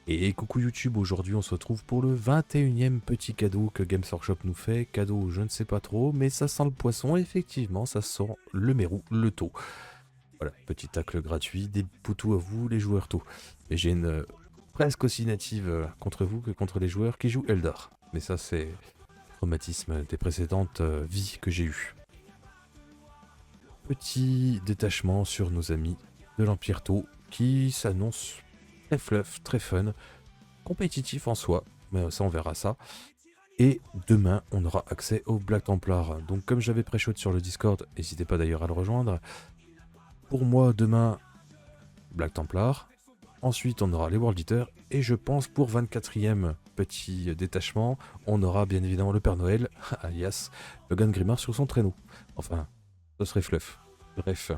Et coucou YouTube, aujourd'hui on se retrouve pour le 21e petit cadeau que Games Workshop nous fait. Cadeau, je ne sais pas trop, mais ça sent le poisson, effectivement, ça sent le mérou, le taux. Voilà, petit tacle gratuit, des poutous à vous, les joueurs taux. Et j'ai une presque aussi native contre vous que contre les joueurs qui jouent Eldar. Mais ça, c'est traumatisme des précédentes vies que j'ai eues. Petit détachement sur nos amis de l'Empire Tau qui s'annonce très fluff, très fun. Compétitif en soi, mais ça on verra ça. Et demain, on aura accès au Black Templar. Donc comme j'avais pré-shot sur le Discord, n'hésitez pas d'ailleurs à le rejoindre. Pour moi, demain, Black Templar. Ensuite, on aura les World Eaters. Et je pense pour 24e petit détachement, on aura bien évidemment le Père Noël, alias le Gun Grimard sur son traîneau. Enfin, ce serait fluff. Bref.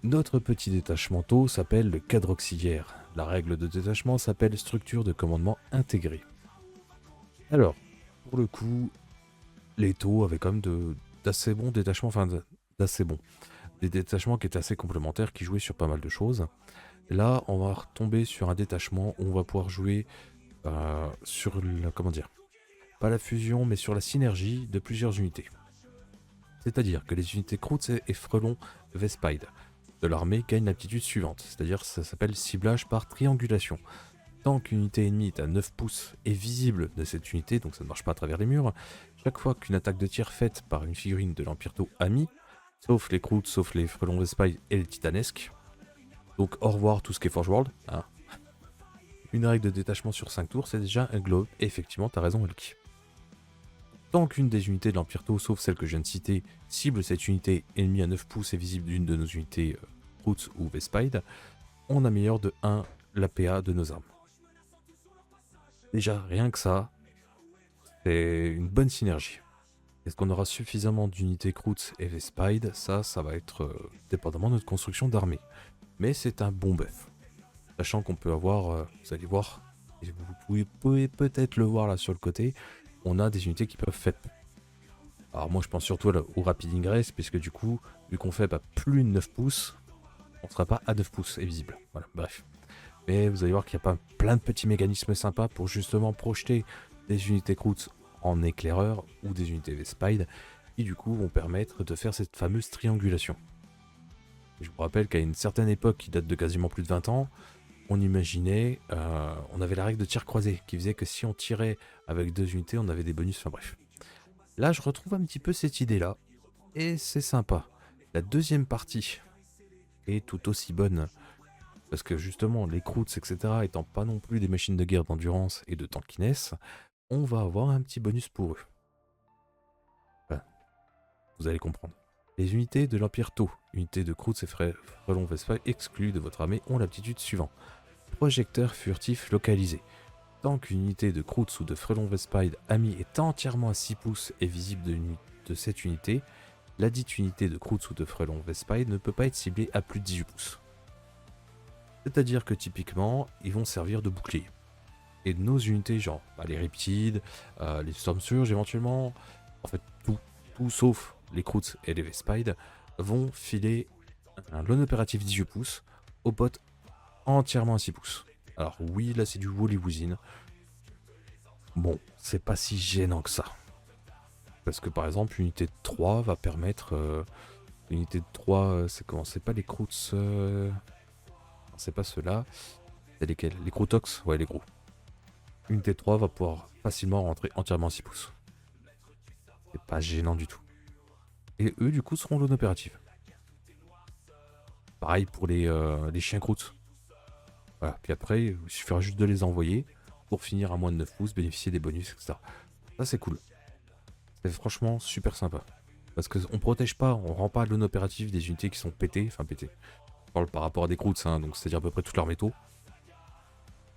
Notre petit détachement tôt s'appelle le cadre auxiliaire. La règle de détachement s'appelle structure de commandement intégrée. Alors, pour le coup, les taux avaient quand même d'assez bons détachements, enfin d'assez bons. Des détachements qui étaient assez complémentaires, qui jouaient sur pas mal de choses. Là, on va retomber sur un détachement où on va pouvoir jouer sur la, comment dire, pas la fusion, mais sur la synergie de plusieurs unités. C'est-à-dire que les unités Krutz et Frelon Vespide de l'armée gagnent l'aptitude suivante, c'est-à-dire ça s'appelle ciblage par triangulation. Tant qu'une unité ennemie est à 9 pouces et visible de cette unité, donc ça ne marche pas à travers les murs, chaque fois qu'une attaque de tir faite par une figurine de l'Empire Tau ami, sauf les Kroots, sauf les Frelons Vespide et les Titanesques, donc au revoir tout ce qui est Forge World, hein. Une règle de détachement sur 5 tours, c'est déjà un globe, et effectivement, t'as raison Elki. Tant qu'une des unités de l'Empire Tau, sauf celle que je viens de citer, cible cette unité ennemie à 9 pouces et visible d'une de nos unités Kroots ou Vespide, on améliore de 1 l'APA de nos armes. Déjà, rien que ça, c'est une bonne synergie. Est-ce qu'on aura suffisamment d'unités Kroots et Vespide? Ça va être dépendamment de notre construction d'armée. Mais c'est un bon buff. Sachant qu'on peut avoir, vous allez voir, et vous pouvez peut-être le voir là sur le côté, on a des unités qui peuvent FEP. Alors moi je pense surtout au Rapid Ingress, puisque du coup, vu qu'on FEP à plus de 9 pouces, on ne sera pas à 9 pouces et visible. Voilà, bref. Mais vous allez voir qu'il y a pas plein de petits mécanismes sympas pour justement projeter des unités Kroots en éclaireur ou des unités Vespide qui du coup vont permettre de faire cette fameuse triangulation. Je vous rappelle qu'à une certaine époque qui date de quasiment plus de 20 ans, on imaginait, on avait la règle de tir croisé qui faisait que si on tirait avec 2 unités, on avait des bonus, enfin bref. Là, je retrouve un petit peu cette idée-là, et c'est sympa. La deuxième partie est tout aussi bonne, parce que justement, les Kroots, etc., étant pas non plus des machines de guerre d'endurance et de tankiness, on va avoir un petit bonus pour eux. Enfin, vous allez comprendre. Les unités de l'Empire Tau, unités de Kroots et Frelons Vespide exclues de votre armée, ont l'aptitude suivante. Projecteur furtif localisé. Tant qu'une unité de Kroots ou de Frelons Vespide ami est entièrement à 6 pouces et visible de cette unité, la dite unité de Kroots ou de Frelons Vespide ne peut pas être ciblée à plus de 18 pouces. C'est-à-dire que typiquement, ils vont servir de bouclier. Et nos unités, genre les Riptides, les Stormsurge éventuellement, en fait tout sauf les Kroots et les Vespide, vont filer un lone opératif 18 pouces au bot entièrement à 6 pouces. Alors oui, là c'est du Woolly Woozin. Bon, c'est pas si gênant que ça. Parce que par exemple, unité de 3 va permettre... unité de 3, c'est comment? C'est pas les Kroots... c'est pas ceux-là. C'est lesquels? Les Krootox? Ouais, les gros. Unité de 3 va pouvoir facilement rentrer entièrement à 6 pouces. C'est pas gênant du tout. Et eux, du coup, seront l'on opérative. Pareil pour les chiens Kroots. Voilà, puis après, il suffira juste de les envoyer pour finir à moins de 9 pouces, bénéficier des bonus, etc. Ça, c'est cool. C'est franchement super sympa. Parce qu'on protège pas, on rend pas l'on opératif des unités qui sont pétées, enfin pétées. Je parle par rapport à des Kroots, hein, donc c'est-à-dire à peu près tous leurs métaux.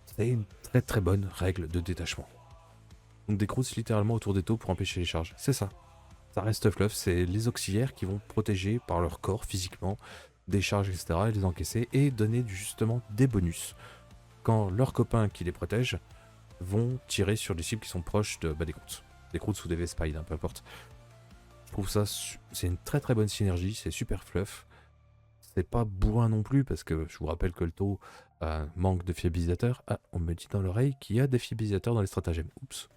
C'est une très très bonne règle de détachement. Donc des Kroots littéralement autour des taux pour empêcher les charges. C'est ça. Ça reste fluff, c'est les auxiliaires qui vont protéger par leur corps physiquement des charges, etc. et les encaisser et donner justement des bonus. Quand leurs copains qui les protègent vont tirer sur des cibles qui sont proches des Kroots. Des Kroots ou des Vespide, hein, peu importe. Je trouve ça, c'est une très très bonne synergie, c'est super fluff. C'est pas bourrin non plus, parce que je vous rappelle que le taux Manque de fiabilisateur. Ah, on me dit dans l'oreille qu'il y a des fiabilisateurs dans les stratagèmes. Oups.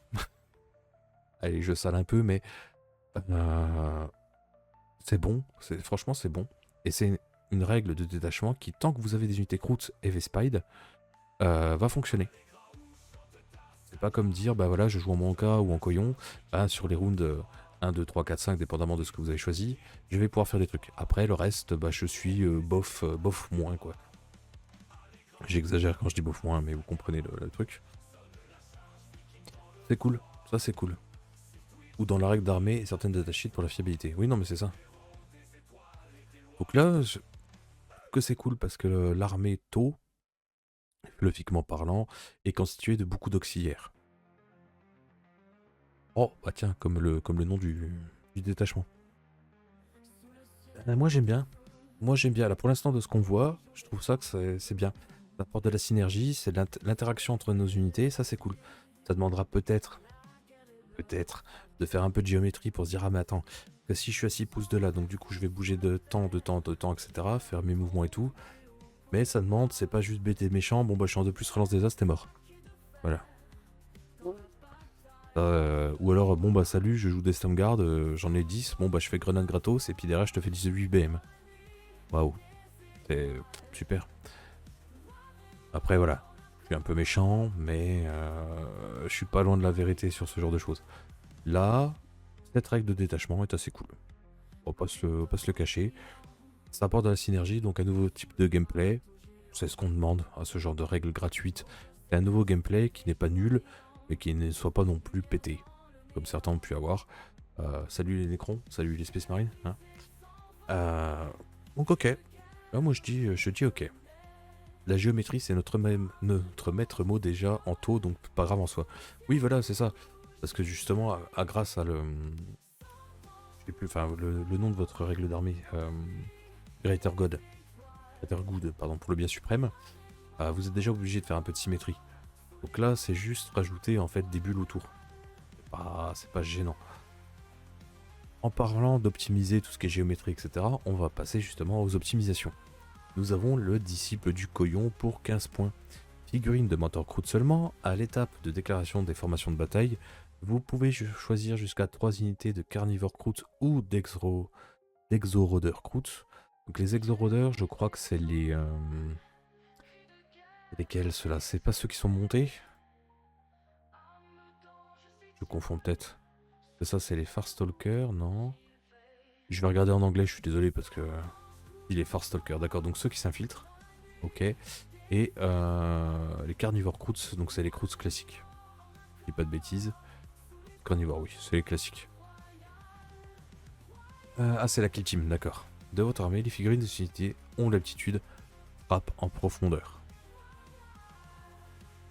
Allez, je sale un peu, mais c'est bon. Franchement, c'est bon. Et c'est une règle de détachement qui, tant que vous avez des unités Kroots et Vespide, va fonctionner. C'est pas comme dire, bah voilà, je joue en Monka ou en Koyon, bah, sur les rounds 1, 2, 3, 4, 5, dépendamment de ce que vous avez choisi, je vais pouvoir faire des trucs. Après, le reste, bah, je suis bof moins, quoi. J'exagère quand je dis bof moins, mais vous comprenez le truc. C'est cool, ça c'est cool. Ou dans la règle d'armée et certaines datasheets pour la fiabilité. Oui, non, mais c'est ça. Donc là, que c'est cool parce que l'armée tôt, philosophiquement parlant, est constituée de beaucoup d'auxiliaires. Oh, bah tiens, comme le nom du détachement. Moi j'aime bien. Moi j'aime bien. Là pour l'instant de ce qu'on voit, je trouve ça que c'est bien. Ça apporte de la synergie, c'est l'interaction entre nos unités, ça c'est cool. Ça demandera peut-être de faire un peu de géométrie pour se dire ah mais attends, que si je suis à 6 pouces de là, donc du coup je vais bouger de temps, etc. Faire mes mouvements et tout. Mais ça demande, c'est pas juste bêter méchant, bon bah je suis en 2+, relance des as, t'es mort. Voilà. Ou alors, bon bah salut, je joue des Stormguard, j'en ai 10, bon bah je fais grenade gratos, et puis derrière je te fais 18 BM. Waouh, c'est super. Après voilà, je suis un peu méchant, mais je suis pas loin de la vérité sur ce genre de choses. Là, cette règle de détachement est assez cool. On va pas se le cacher. Ça apporte de la synergie, donc un nouveau type de gameplay. C'est ce qu'on demande à ce genre de règles gratuites. C'est un nouveau gameplay qui n'est pas nul, mais qui ne soit pas non plus pété, comme certains ont pu avoir. Salut les Nécrons, salut les Space Marines. Hein. Donc ok. Là moi je dis ok. La géométrie c'est notre maître mot déjà en taux, donc pas grave en soi. Oui voilà c'est ça. Parce que justement, grâce à je sais plus, enfin le nom de votre règle d'armée, Greater God, pardon, pour le bien suprême, vous êtes déjà obligé de faire un peu de symétrie. Donc là c'est juste rajouter en fait des bulles autour. C'est pas gênant. En parlant d'optimiser tout ce qui est géométrie, etc., on va passer justement aux optimisations. Nous avons le disciple du Koyon pour 15 points. Figurine de mentor Kroot seulement, à l'étape de déclaration des formations de bataille, vous pouvez choisir jusqu'à 3 unités de Carnivore Kroot ou d'Exo-Rôdeur Kroot. Donc les Exo-Rôdeurs, je crois que c'est les... lesquels ceux-là? C'est pas ceux qui sont montés? Je confonds peut-être. Ça, c'est les Farstalkers, non? Je vais regarder en anglais, je suis désolé parce que... Il est Farstalker, d'accord, donc ceux qui s'infiltrent. Ok. Et les Carnivore Kroots, donc c'est les Kroots classiques. Je dis pas de bêtises. Carnivore, oui, c'est les classiques. C'est la Kill Team, d'accord. De votre armée, les figurines de cette unité ont l'aptitude frappe en profondeur.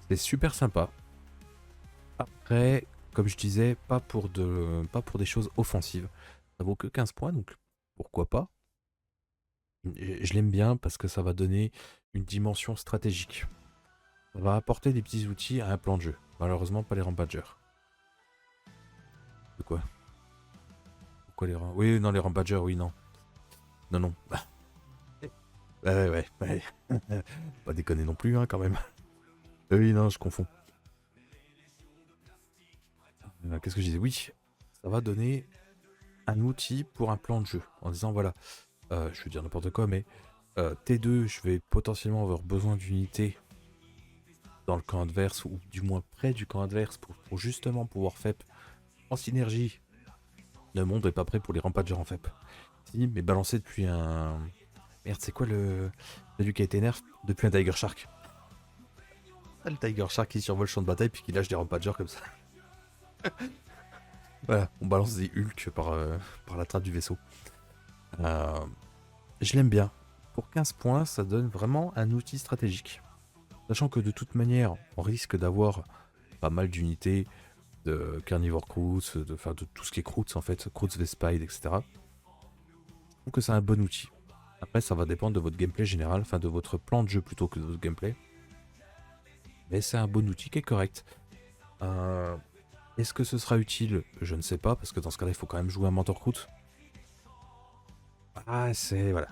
C'est super sympa. Après, comme je disais, pas pour des choses offensives. Ça vaut que 15 points, donc pourquoi pas. Je l'aime bien parce que ça va donner une dimension stratégique. Ça va apporter des petits outils à un plan de jeu. Malheureusement, pas les Rampagers. De quoi? Pourquoi les Rampagers? Oui, non, les Rampagers, oui, non. Non. Ouais. Pas déconner non plus, hein, quand même. Oui, non, je confonds. Qu'est-ce que je disais? Oui, ça va donner un outil pour un plan de jeu. En disant, voilà, je veux dire n'importe quoi, mais T2, je vais potentiellement avoir besoin d'unités dans le camp adverse, ou du moins près du camp adverse, pour justement pouvoir FEP en synergie. Le monde est pas prêt pour les Rampagers en FEP. Si, mais balancé depuis un... Merde, c'est quoi celui qui a été nerf? Depuis un Tiger Shark. Le Tiger Shark qui survole le champ de bataille puis qui lâche des Rampagers comme ça. Voilà, on balance des Hulk par la trappe du vaisseau. Je l'aime bien. Pour 15 points, ça donne vraiment un outil stratégique. Sachant que de toute manière, on risque d'avoir pas mal d'unités de Carnivore Kroots, de tout ce qui est Kroots en fait, Kroots Vespide, etc. Donc c'est un bon outil. Après, ça va dépendre de votre gameplay général, enfin de votre plan de jeu plutôt que de votre gameplay. Mais c'est un bon outil qui est correct. Est-ce que ce sera utile? Je ne sais pas, parce que dans ce cas-là, il faut quand même jouer un mentor Kroot. C'est... voilà.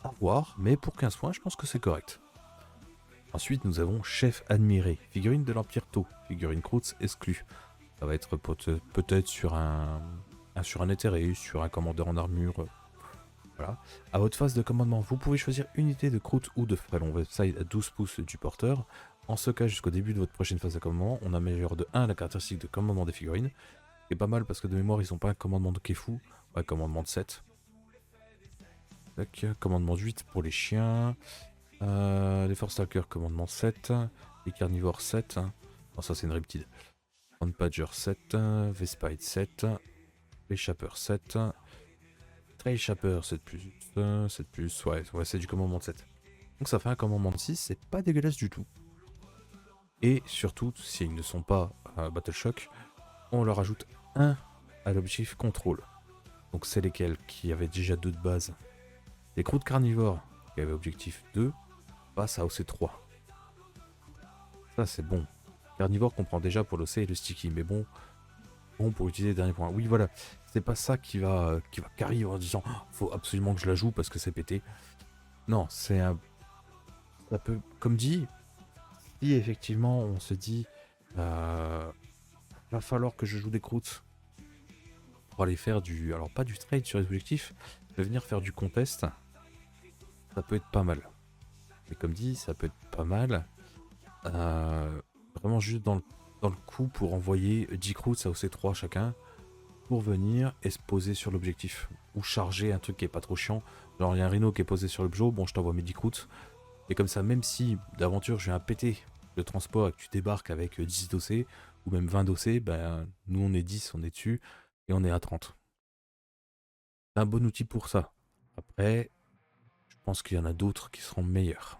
À voir, mais pour 15 points, je pense que c'est correct. Ensuite, nous avons Chef Admiré, figurine de l'Empire Tau, figurine Krutz exclue. Ça va être peut-être sur un éthéré, sur un commandeur en armure. Voilà. À votre phase de commandement, vous pouvez choisir unité de Krutz ou de Frelon Webside à 12 pouces du porteur. En ce cas, jusqu'au début de votre prochaine phase de commandement, on améliore de 1 la caractéristique de commandement des figurines. C'est pas mal parce que de mémoire, ils ont pas un commandement de Kefu, ouais, commandement de 7. Donc, commandement de 8 pour les chiens. Les Forstalkers, commandement 7. Les carnivores 7. Non, ça c'est une reptile. Badger 7. Vespide 7. Les Chappers 7. Trail Chapper 7 plus. 7 plus. Ouais, c'est du commandement de 7. Donc ça fait un commandement de 6. C'est pas dégueulasse du tout. Et surtout, s'ils ne sont pas Battle Shock, on leur ajoute 1 à l'objectif contrôle. Donc c'est lesquels qui avaient déjà 2 de base. Les Croûtes carnivores qui avaient objectif 2 passent à OC3. Ça c'est bon. Carnivore comprend déjà pour l'OC et le sticky, mais bon pour utiliser les derniers points. Oui voilà, c'est pas ça qui va carry en disant faut absolument que je la joue parce que c'est pété. Non, c'est un... Ça peut, comme dit, si effectivement on se dit va falloir que je joue des croûtes pour aller faire du... Alors pas du trade sur les objectifs, mais venir faire du contest, ça peut être pas mal. Et comme dit, ça peut être pas mal. Vraiment juste dans le coup pour envoyer 10 croûtes à OC3 chacun pour venir et se poser sur l'objectif. Ou charger un truc qui est pas trop chiant. Genre il y a un rhino qui est posé sur le bjo, bon je t'envoie mes 10 croûtes. Et comme ça, même si d'aventure je viens péter le transport et que tu débarques avec 10 dossiers ou même 20 dossiers, ben nous on est 10, on est dessus et on est à 30. C'est un bon outil pour ça. Après, je pense qu'il y en a d'autres qui seront meilleurs.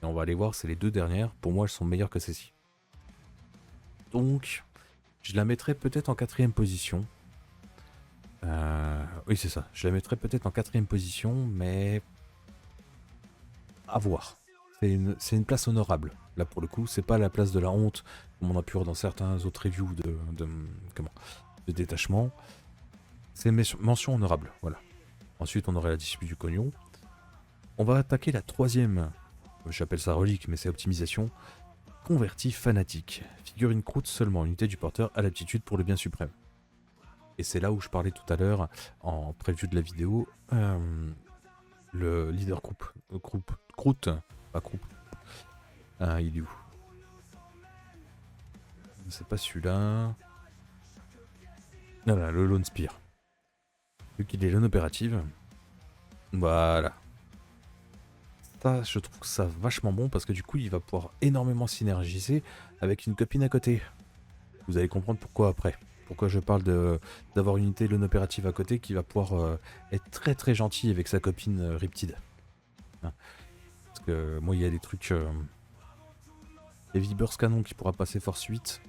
Et on va aller voir, c'est les 2 dernières. Pour moi, elles sont meilleures que celles-ci. Donc, je la mettrai peut-être en 4ème position. Oui, c'est ça. Je la mettrai peut-être en 4ème position, mais à voir. C'est une place honorable. Là, pour le coup, c'est pas la place de la honte, comme on a pu voir dans certains autres reviews de détachement. C'est mention honorable, voilà. Ensuite, on aurait la dispute du cognon. On va attaquer la 3ème. J'appelle ça relique, mais c'est optimisation. Converti fanatique. Figurine croûte seulement, unité du porteur à l'aptitude pour le bien suprême. Et c'est là où je parlais tout à l'heure, en preview de la vidéo, le leader croûte, pas croupe. Ah, il est où? C'est pas celui-là. Non, le Lone Spear. Vu qu'il est lone opérative. Voilà. Ça, je trouve que ça vachement bon parce que du coup, il va pouvoir énormément synergiser avec une copine à côté. Vous allez comprendre pourquoi après. Pourquoi je parle d'avoir une unité lone opérative à côté qui va pouvoir être très très gentil avec sa copine Riptide. Hein. Parce que moi, il y a des trucs... Heavy Burst Canon qui pourra passer force 8.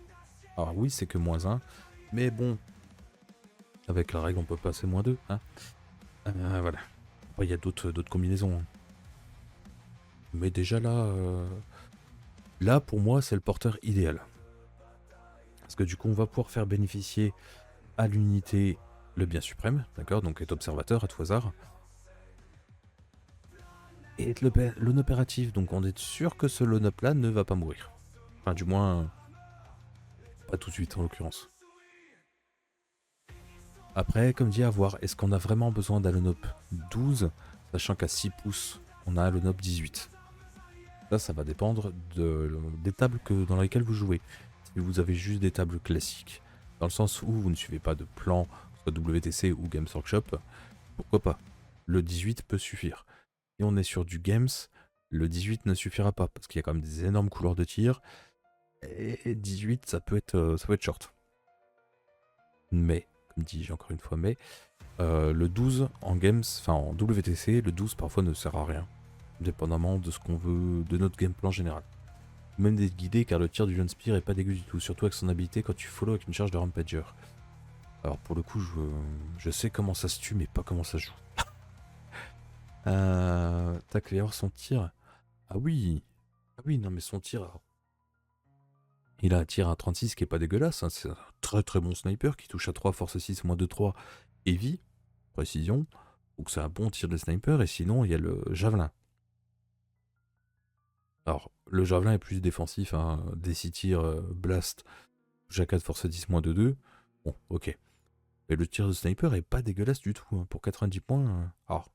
Alors oui, c'est que -1. Mais bon, avec la règle, on peut passer -2. Hein. Voilà. Après, il y a d'autres combinaisons. Hein. Mais déjà là, pour moi, c'est le porteur idéal. Parce que du coup, on va pouvoir faire bénéficier à l'unité le bien suprême, d'accord, donc être observateur à tout hasard. Et être lone opératif, donc on est sûr que ce lone up là ne va pas mourir. Enfin, du moins, pas tout de suite en l'occurrence. Après, comme dit, à voir, est-ce qu'on a vraiment besoin d'un lone up 12, sachant qu'à 6 pouces, on a un lone up 18. Ça va dépendre des tables dans lesquelles vous jouez. Si vous avez juste des tables classiques, dans le sens où vous ne suivez pas de plan, soit WTC ou Games Workshop, pourquoi pas? Le 18 peut suffire. Si on est sur du Games, le 18 ne suffira pas, parce qu'il y a quand même des énormes couloirs de tir, et 18 ça peut être short. Mais, comme dit j'ai encore une fois, le 12 en Games, enfin en WTC, le 12 parfois ne sert à rien, dépendamment de ce qu'on veut, de notre gameplay en général. Même d'être guidé, car le tir du Lone Spear est pas dégueu du tout, surtout avec son habilité quand tu follow avec une charge de Rampager. Alors pour le coup, je sais comment ça se tue, mais pas comment ça se joue. Tac, il va y avoir son tir. Ah oui, non mais son tir... Il a un tir à 36 qui est pas dégueulasse, hein. C'est un très très bon sniper qui touche à 3, force 6, moins 2, 3, heavy, précision. Donc c'est un bon tir de sniper, et sinon il y a le javelin. Alors, le javelin est plus défensif, hein, Déci-Tir, Blast, J4 Force 10 -2. Bon, ok. Mais le tir de sniper est pas dégueulasse du tout, hein. Pour 90 points, alors,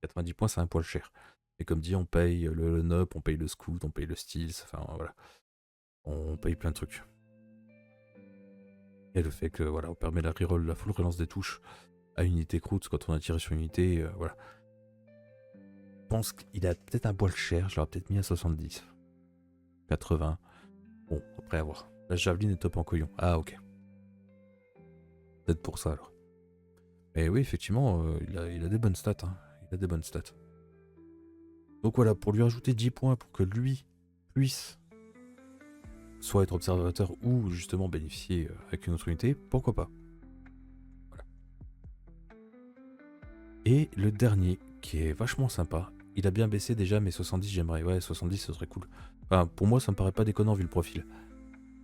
90 points c'est un poil cher. Et comme dit, on paye le NOP, on paye le scout, on paye le stealth, enfin voilà. On paye plein de trucs. Et le fait que voilà, on permet la reroll, la full relance des touches à unité croûte quand on a tiré sur une unité, voilà. Je pense qu'il a peut-être un poil cher, je l'aurais peut-être mis à 70. 80. Bon, après à voir. La javeline est top en couillon. Ah ok. Peut-être pour ça alors. Mais oui, effectivement, il a des bonnes stats. Hein. Il a des bonnes stats. Donc voilà, pour lui rajouter 10 points pour que lui puisse soit être observateur ou justement bénéficier avec une autre unité, pourquoi pas. Voilà. Et le dernier, qui est vachement sympa, il a bien baissé déjà, mais 70 j'aimerais. Ouais, 70 ce serait cool. Enfin, pour moi ça me paraît pas déconnant vu le profil.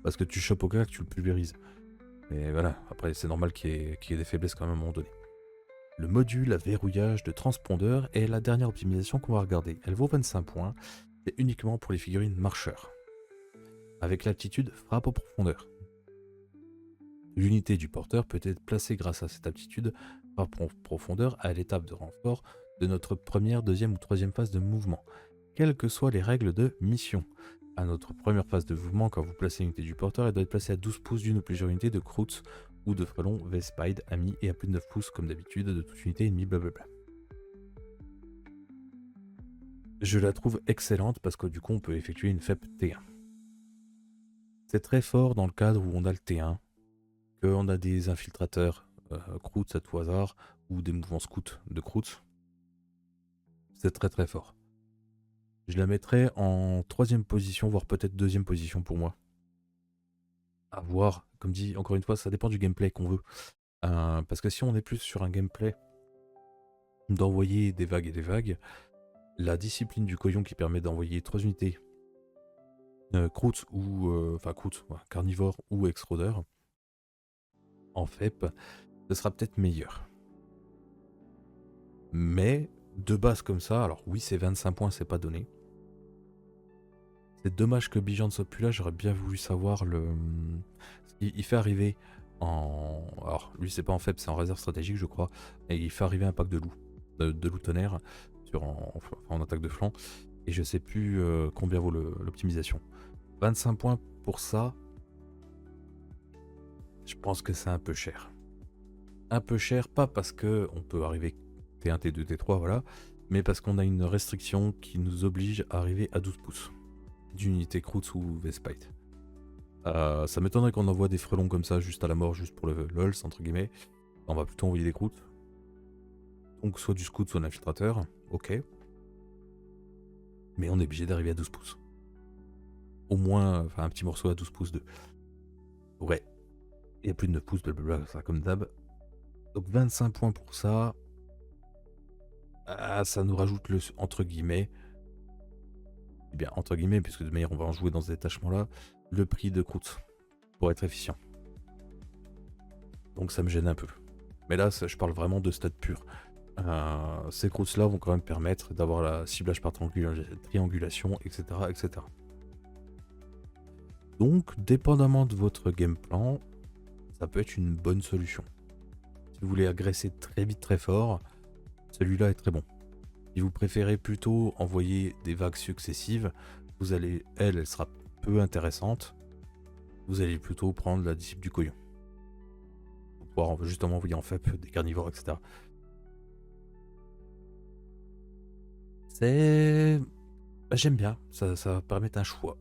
Parce que tu chopes au gars, que tu le pulvérises. Mais voilà, après c'est normal qu'il y ait des faiblesses quand même à un moment donné. Le module à verrouillage de transpondeur est la dernière optimisation qu'on va regarder. Elle vaut 25 points, et uniquement pour les figurines marcheurs. Avec l'aptitude frappe en profondeur. L'unité du porteur peut être placée grâce à cette aptitude frappe en profondeur à l'étape de renfort de notre première, deuxième ou troisième phase de mouvement, quelles que soient les règles de mission. À notre première phase de mouvement, quand vous placez l'unité du porteur, elle doit être placée à 12 pouces d'une ou plusieurs unités de Krauts ou de frelons Vespide, amis, et à plus de 9 pouces comme d'habitude de toute unité ennemie, blablabla. Je la trouve excellente parce que du coup on peut effectuer une FEP T1. C'est très fort dans le cadre où on a le T1, qu'on a des infiltrateurs Krauts à tout hasard, ou des mouvements scouts de Krauts. C'est très très fort. Je la mettrais en 3ème position, voire peut-être 2ème position pour moi. À voir, comme dit, encore une fois, ça dépend du gameplay qu'on veut. Parce que si on est plus sur un gameplay d'envoyer des vagues et des vagues, la discipline du Coyon qui permet d'envoyer 3 unités Krauts ou Krauts, carnivore ou extrodeur, en FEP, ce sera peut-être meilleur. Mais de base comme ça, alors oui c'est 25 points, c'est pas donné. C'est dommage que Bijan ne soit plus là, j'aurais bien voulu savoir le... Il fait arriver en... Alors lui c'est pas en faible, c'est en réserve stratégique je crois, et il fait arriver un pack de loup, de loup tonnerre en attaque de flanc, et je sais plus combien vaut l'optimisation. 25 points pour ça, je pense que c'est un peu cher. Un peu cher, pas parce que on peut arriver T1, T2, T3, voilà, mais parce qu'on a une restriction qui nous oblige à arriver à 12 pouces d'unité Krauts ou Vespite. Ça m'étonnerait qu'on envoie des frelons comme ça juste à la mort, juste pour le LOLs entre guillemets. On va plutôt envoyer des Krauts. Donc soit du scout, soit un infiltrateur, ok. Mais on est obligé d'arriver à 12 pouces. Au moins, enfin un petit morceau à 12 pouces de... Ouais. Il y a plus de 9 pouces, blablabla, ça comme d'hab. Donc 25 points pour ça. Ça nous rajoute le entre guillemets. Eh bien entre guillemets, puisque de manière on va en jouer dans ce détachement là, le prix de Krauts pour être efficient. Donc ça me gêne un peu. Mais là, je parle vraiment de stats purs. Ces Krauts là vont quand même permettre d'avoir la ciblage par triangulation, etc., etc. Donc, dépendamment de votre game plan, ça peut être une bonne solution. Si vous voulez agresser très vite, très fort, celui-là est très bon. Si vous préférez plutôt envoyer des vagues successives, vous allez, elle sera peu intéressante. Vous allez plutôt prendre la disciple du Coyon. Pour pouvoir justement envoyer en FEP des carnivores, etc. C'est... Bah, j'aime bien, ça va permettre un choix.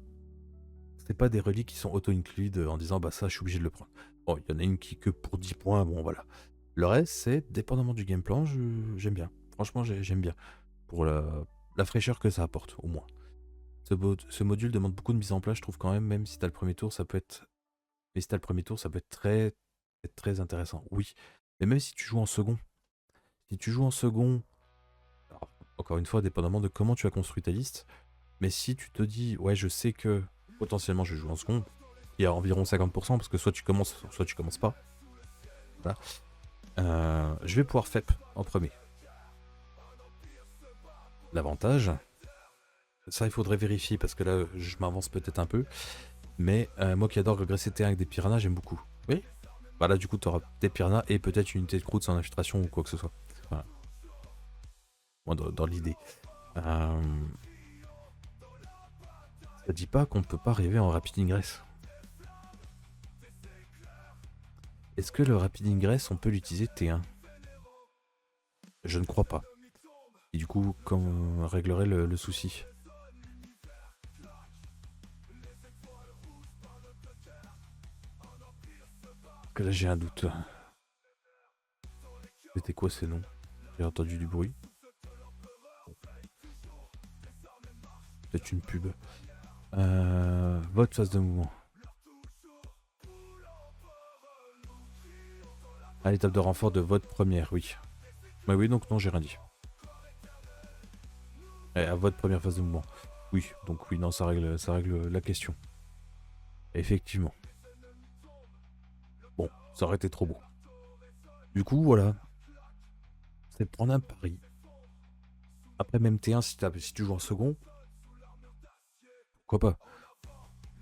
C'est pas des reliques qui sont auto-includes en disant bah ça je suis obligé de le prendre. Bon, il y en a une qui que pour 10 points, bon voilà. Le reste, c'est dépendamment du game plan, j'aime bien. Franchement, j'aime bien. Pour la fraîcheur que ça apporte, au moins. Ce module demande beaucoup de mise en place, je trouve quand même si t'as le premier tour, ça peut être... Mais si t'as le premier tour, ça peut être très intéressant. Oui, mais même si tu joues en second. Si tu joues en second, alors, encore une fois, dépendamment de comment tu as construit ta liste, mais si tu te dis, ouais, je sais que potentiellement je joue en second, il y a environ 50%, parce que soit tu commences pas. Voilà. Je vais pouvoir FEP en premier. L'avantage, Ça, il faudrait vérifier parce que là, je m'avance peut-être un peu. Mais moi qui adore agresser T1 avec des piranhas, j'aime beaucoup. Oui. Bah là, du coup, tu auras des piranhas et peut-être une unité de croûte sans infiltration ou quoi que ce soit. Voilà. Moi, dans l'idée. Ça dit pas qu'on peut pas rêver en rapid ingress. Est-ce que le rapid ingress, on peut l'utiliser T1? Je ne crois pas. Et du coup, comment on réglerait le souci? Parce que là, j'ai un doute. C'était quoi ces noms? J'ai entendu du bruit. Peut-être une pub. Votre phase de mouvement. À l'étape de renfort de votre première, oui. Mais oui, donc non, j'ai rien dit. À votre première phase de mouvement. Oui, donc oui, non, ça règle la question. Effectivement. Bon, ça aurait été trop beau. Du coup, voilà. C'est prendre un pari. Après, même T1, si tu joues en second, pourquoi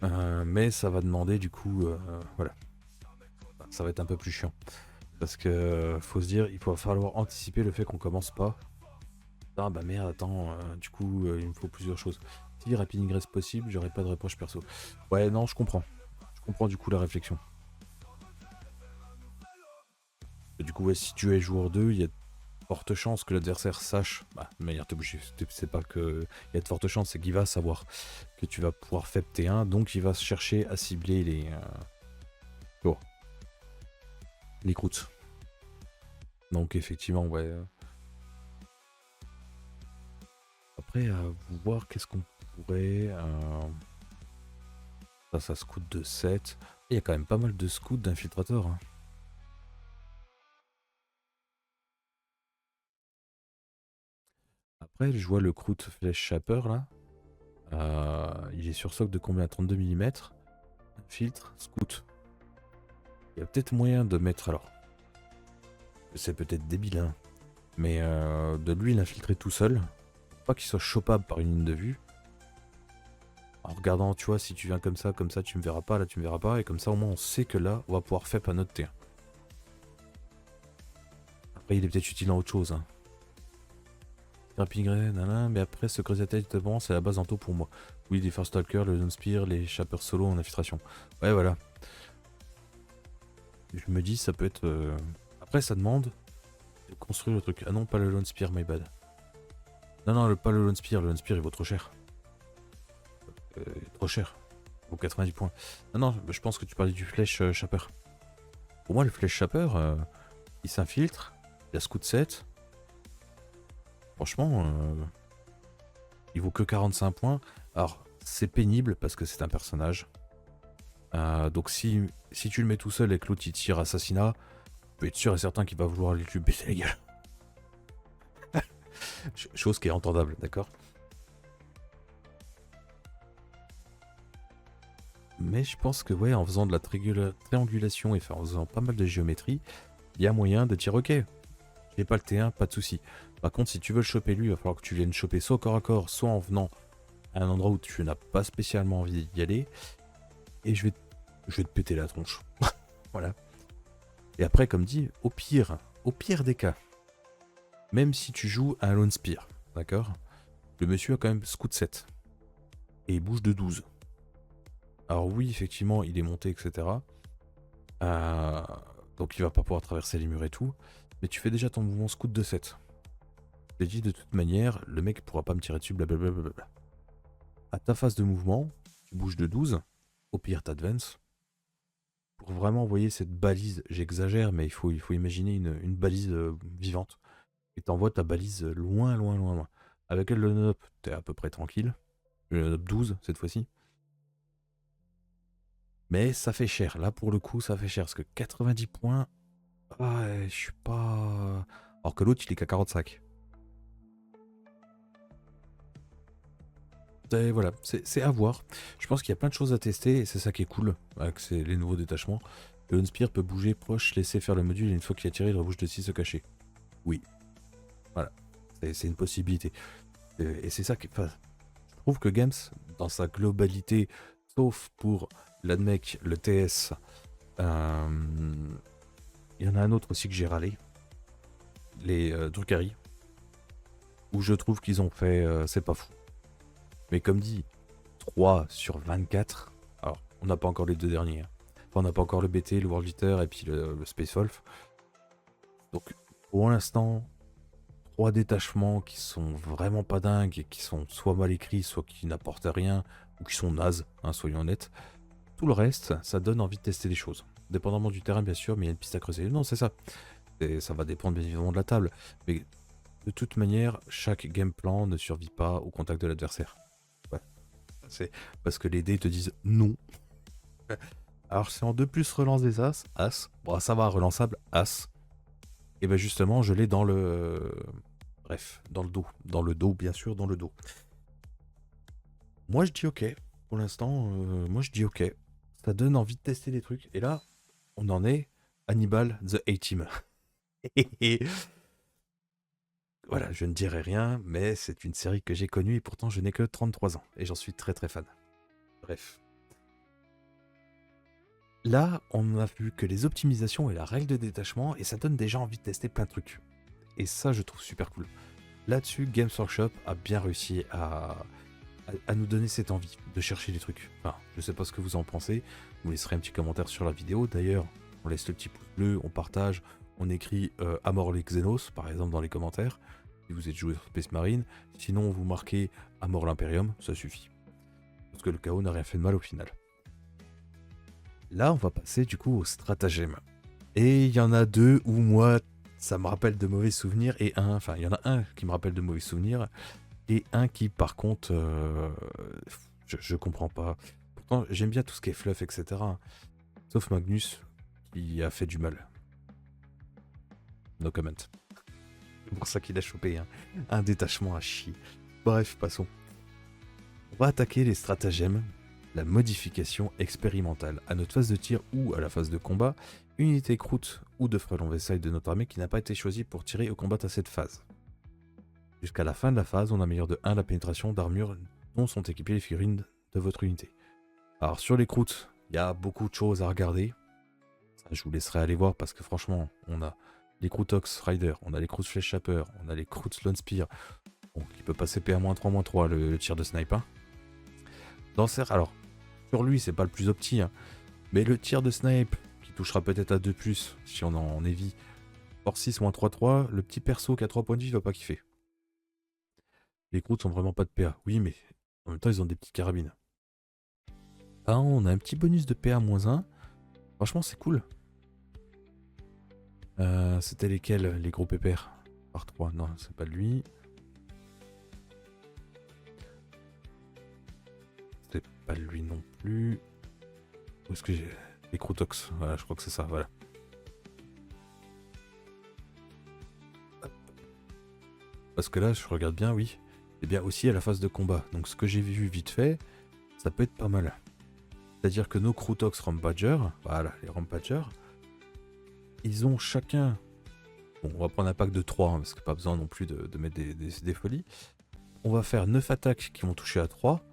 pas. Mais ça va demander, du coup, voilà. Ça va être un peu plus chiant. Parce que, faut se dire, il va falloir anticiper le fait qu'on commence pas. Ah bah merde, attends, du coup, il me faut plusieurs choses. Si rapid ingress possible, j'aurais pas de reproche perso. Ouais, non, je comprends. Je comprends du coup la réflexion. Et du coup, ouais, si tu es joueur 2, il y a de fortes chances que l'adversaire sache. Bah, de manière t'es obligé. C'est pas que. Il y a de fortes chances, c'est qu'il va savoir que tu vas pouvoir faire T1, donc il va chercher à cibler oh, les croûtes. Donc effectivement, ouais. Après, à voir qu'est-ce qu'on pourrait. Ça scout de 7. Il y a quand même pas mal de scouts d'infiltrateurs. Hein. Après, je vois le Croûte Flèche Chapper là. Il est sur socle de combien? 32 mm. Filtre, scout. Il y a peut-être moyen de mettre. Alors, c'est peut-être débile, hein. Mais de lui l'infiltrer tout seul. Pas qu'il soit chopable par une ligne de vue. En regardant, tu vois, si tu viens comme ça, tu me verras pas, là tu me verras pas. Et comme ça, au moins, on sait que là, on va pouvoir faire un autre T1. Après, il est peut-être utile en autre chose. Hein. Mais après, ce creuset tête devant, c'est la base en taux pour moi. Oui, les First Stalker, le Lone Spear, les Chappers solo en infiltration. Ouais, voilà. Je me dis, ça peut être. Après, ça demande de construire le truc. Ah non, pas le Lone Spear, my bad. Non, non, pas le Lone Spear. Le Lone Spear, il vaut trop cher. Trop cher. Il vaut 90 points. Non, non, je pense que tu parlais du Flèche Chapper. Pour moi, le Flèche Chapper, il s'infiltre. Il a Scout 7. Franchement, il vaut que 45 points. Alors, c'est pénible parce que c'est un personnage. Donc si tu le mets tout seul et que l'autre il tire assassinat, tu peux être sûr et certain qu'il va vouloir lui baisser les gueules. Chose qui est entendable, d'accord? Mais je pense que ouais, en faisant de la triangulation et en faisant pas mal de géométrie, il y a moyen de dire ok, j'ai pas le T1, pas de souci. Par contre, si tu veux le choper lui, il va falloir que tu viennes choper soit au corps à corps, soit en venant à un endroit où tu n'as pas spécialement envie d'y aller. Et je vais te péter la tronche. Voilà. Et après, comme dit, au pire des cas, même si tu joues à un Lone Spear, d'accord? Le monsieur a quand même Scout 7. Et il bouge de 12. Alors oui, effectivement, il est monté, etc. Donc il va pas pouvoir traverser les murs et tout. Mais tu fais déjà ton mouvement Scout de 7. Je t'ai dit, de toute manière, le mec pourra pas me tirer dessus, blablabla. À ta phase de mouvement, tu bouges de 12. Au pire, t'advances. Pour vraiment envoyer cette balise, j'exagère, mais il faut imaginer une balise vivante. Et t'envoies ta balise loin, loin, loin, loin. Avec le non-up, t'es à peu près tranquille. Le non-up 12 cette fois-ci. Mais ça fait cher. Là, pour le coup, ça fait cher. Parce que 90 points, je suis pas. Alors que l'autre, il est qu'à 45. Et voilà, c'est à voir. Je pense qu'il y a plein de choses à tester et c'est ça qui est cool avec les nouveaux détachements. Le Unspear peut bouger proche, laisser faire le module et une fois qu'il a tiré, il rebouge de 6 se cacher. Oui. Voilà. C'est une possibilité. Et c'est ça qui. Enfin, trouve que Games, dans sa globalité, sauf pour l'ADMEC, le TS, il y en a un autre aussi que j'ai râlé, les Drukhari, où je trouve qu'ils ont fait, c'est pas fou. Mais comme dit, 3 sur 24, alors on n'a pas encore les deux derniers, hein. Enfin, on n'a pas encore le BT, le World Eater et puis le Space Wolf. Donc pour l'instant, 3 détachements qui sont vraiment pas dingues et qui sont soit mal écrits, soit qui n'apportent rien, ou qui sont nazes, hein, soyons honnêtes. Tout le reste, ça donne envie de tester des choses. Dépendamment du terrain, bien sûr, mais il y a une piste à creuser. Non, c'est ça. Et ça va dépendre bien évidemment de la table. Mais de toute manière, chaque game plan ne survit pas au contact de l'adversaire. Ouais. C'est parce que les dés te disent non. Alors c'est en 2 plus relance des As. As. Bon, ça va, relançable, As. Et ben justement, je l'ai dans le... Bref, dans le dos. Dans le dos, bien sûr, dans le dos. Moi, je dis ok. Pour l'instant, moi, je dis ok. Ça donne envie de tester des trucs. Et là, on en est Hannibal the A-Team. Voilà, je ne dirai rien, mais c'est une série que j'ai connue et pourtant je n'ai que 33 ans. Et j'en suis très très fan. Bref. Là, on n'a vu que les optimisations et la règle de détachement, et ça donne déjà envie de tester plein de trucs. Et ça, je trouve super cool. Là-dessus, Games Workshop a bien réussi à nous donner cette envie de chercher des trucs. Enfin, je sais pas ce que vous en pensez. Vous laisserez un petit commentaire sur la vidéo. D'ailleurs, on laisse le petit pouce bleu, on partage, on écrit Amor les Xenos, par exemple, dans les commentaires, si vous êtes joué sur Space Marine. Sinon, vous marquez Amor l'Imperium, ça suffit. Parce que le chaos n'a rien fait de mal au final. Là, on va passer du coup au stratagème. Et il y en a 2 où moi, ça me rappelle de mauvais souvenirs, et enfin, il y en a un qui me rappelle de mauvais souvenirs, et un qui, par contre, je comprends pas. Pourtant, j'aime bien tout ce qui est fluff, etc. Sauf Magnus, qui a fait du mal. No comment. C'est pour ça qu'il a chopé un détachement à chier. Bref, passons. On va attaquer les stratagèmes, la modification expérimentale. À notre phase de tir ou à la phase de combat, une unité croûte ou de frelon vaisseau de notre armée qui n'a pas été choisie pour tirer ou combattre à cette phase. Jusqu'à la fin de la phase, on améliore de 1 la pénétration d'armure dont sont équipées les figurines de votre unité. Alors sur les croûtes, il y a beaucoup de choses à regarder. Ça, je vous laisserai aller voir parce que franchement, on a les Croûtox Rider, on a les Croûtes Flèche Chapper, on a les Croûtes Lone Spear, bon, qui peut passer PA-3-3 le tir de snipe. Hein. Alors, sur lui, c'est pas le plus opti, hein, mais le tir de snipe, qui touchera peut-être à 2+, si on en évite, Force 6-3-3, le petit perso qui a 3 points de vie va pas kiffer. Les croûtes sont vraiment pas de PA. Oui, mais en même temps, ils ont des petites carabines. Ah, on a un petit bonus de PA-1. Franchement, c'est cool. C'était lesquels, les gros pépères? Par 3, non, c'est pas lui. C'est pas lui non plus. Où est-ce que j'ai... Les Croûtox, voilà, je crois que c'est ça, voilà. Parce que là, je regarde bien, oui. Et bien aussi à la phase de combat. Donc ce que j'ai vu vite fait, ça peut être pas mal. C'est-à-dire que nos Croûtox Rampagers, voilà, les Rampagers, ils ont chacun... Bon, on va prendre un pack de 3, hein, parce que pas besoin non plus de mettre des folies. On va faire 9 attaques qui vont toucher à 3.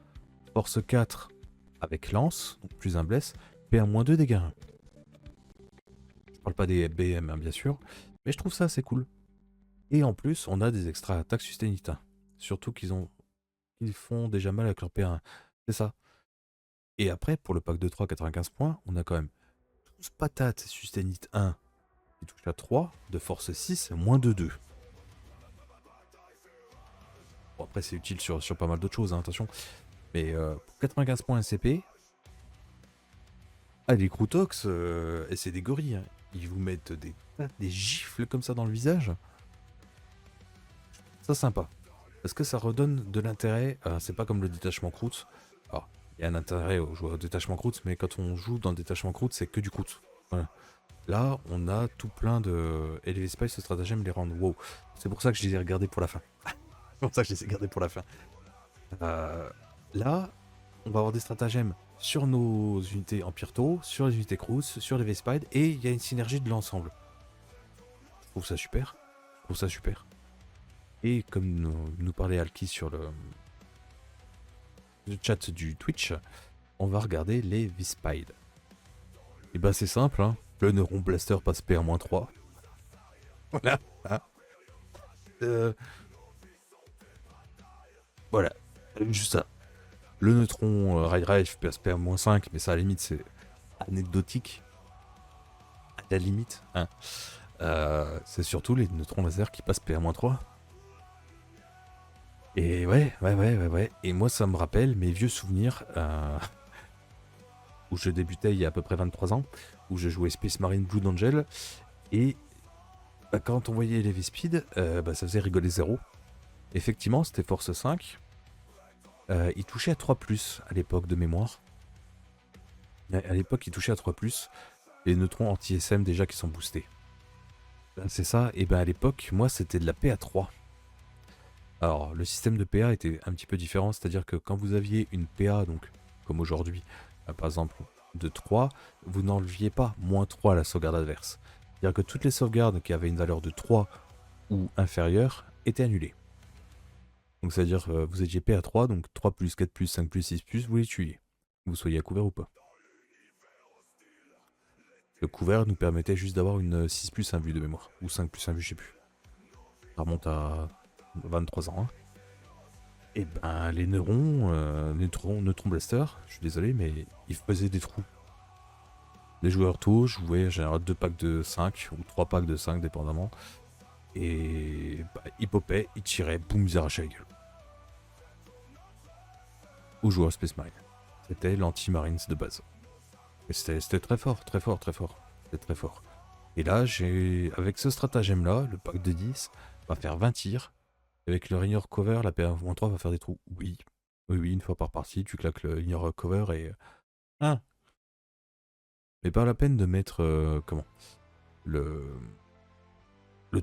Force 4 avec lance, donc plus un bless. PA-2 dégâts. Je parle pas des BM, hein, bien sûr. Mais je trouve ça assez cool. Et en plus, on a des extra attaques sustain. Surtout qu'ils font déjà mal avec leur PA1. C'est ça. Et après, pour le pack de 3, 95 points, on a quand même 12 patates sustain 1 qui touche à 3, de force 6, moins de 2. Bon, après, c'est utile sur pas mal d'autres choses, hein, attention. Mais pour 95 points SCP, les Croûtox, et c'est des gorilles, hein. Ils vous mettent des gifles comme ça dans le visage. Ça, sympa. Parce que ça redonne de l'intérêt. C'est pas comme le détachement croûte. Alors, il y a un intérêt au joueur au détachement croûte, mais quand on joue dans le détachement croûte, c'est que du croûte. Voilà. Là, on a tout plein de... Et les Spice, ce stratagème les rend wow. C'est pour ça que je les ai regardés pour la fin. C'est pour ça que je les ai gardés pour la fin. Là, on va avoir des stratagèmes sur nos unités en Pyrto, sur les unités Cruz, sur les V-Spide, et il y a une synergie de l'ensemble. Je trouve ça super. Je trouve ça super. Et comme nous parlait Alki sur le chat du Twitch, on va regarder les V-Spide. Et bah c'est simple, hein. Le Neuron Blaster passe P1-3. Voilà. Hein. Voilà. Juste ça. Le neutron Ray Drive passe P1-5, mais ça à la limite c'est anecdotique. À la limite. Hein. C'est surtout les neutrons laser qui passent P1-3. Et ouais. Et moi ça me rappelle mes vieux souvenirs où je débutais il y a à peu près 23 ans, où je jouais Space Marine Blue Angel, et bah, quand on voyait les V-Speed, bah, ça faisait rigoler zéro. Effectivement, c'était Force 5. Il touchait à 3+, à l'époque de mémoire. À l'époque, il touchait à 3+, les neutrons anti-SM déjà qui sont boostés. C'est ça, et ben à l'époque, moi c'était de la PA3. Alors, le système de PA était un petit peu différent, c'est-à-dire que quand vous aviez une PA, donc comme aujourd'hui, par exemple de 3, vous n'enleviez pas -3 à la sauvegarde adverse. C'est-à-dire que toutes les sauvegardes qui avaient une valeur de 3 ou inférieure étaient annulées. Donc c'est-à-dire vous étiez PA3, donc 3+, 4+, 5+, 6+, vous les tuiez. Que vous soyez à couvert ou pas. Le couvert nous permettait juste d'avoir une 6+ 1 vue de mémoire, ou 5+ 1 vue, je sais plus. Ça remonte à 23 ans. Hein. Et ben les neutron blaster, je suis désolé, mais ils faisaient des trous. Les joueurs tôt jouaient en général 2 packs de 5 ou 3 packs de 5 dépendamment. Et bah, ils popaient, ils tiraient, boum, ils arrachaient la gueule. Aux joueurs Space Marine. C'était l'anti-marines de base. Et c'était très fort. C'était très fort. Et là, avec ce stratagème là, le pack de 10 va faire 20 tirs. Avec le Rainier Cover, la PA-3 va faire des trous. Oui, une fois par partie, tu claques le Rainier Cover et... Ah. Mais pas la peine de mettre... comment le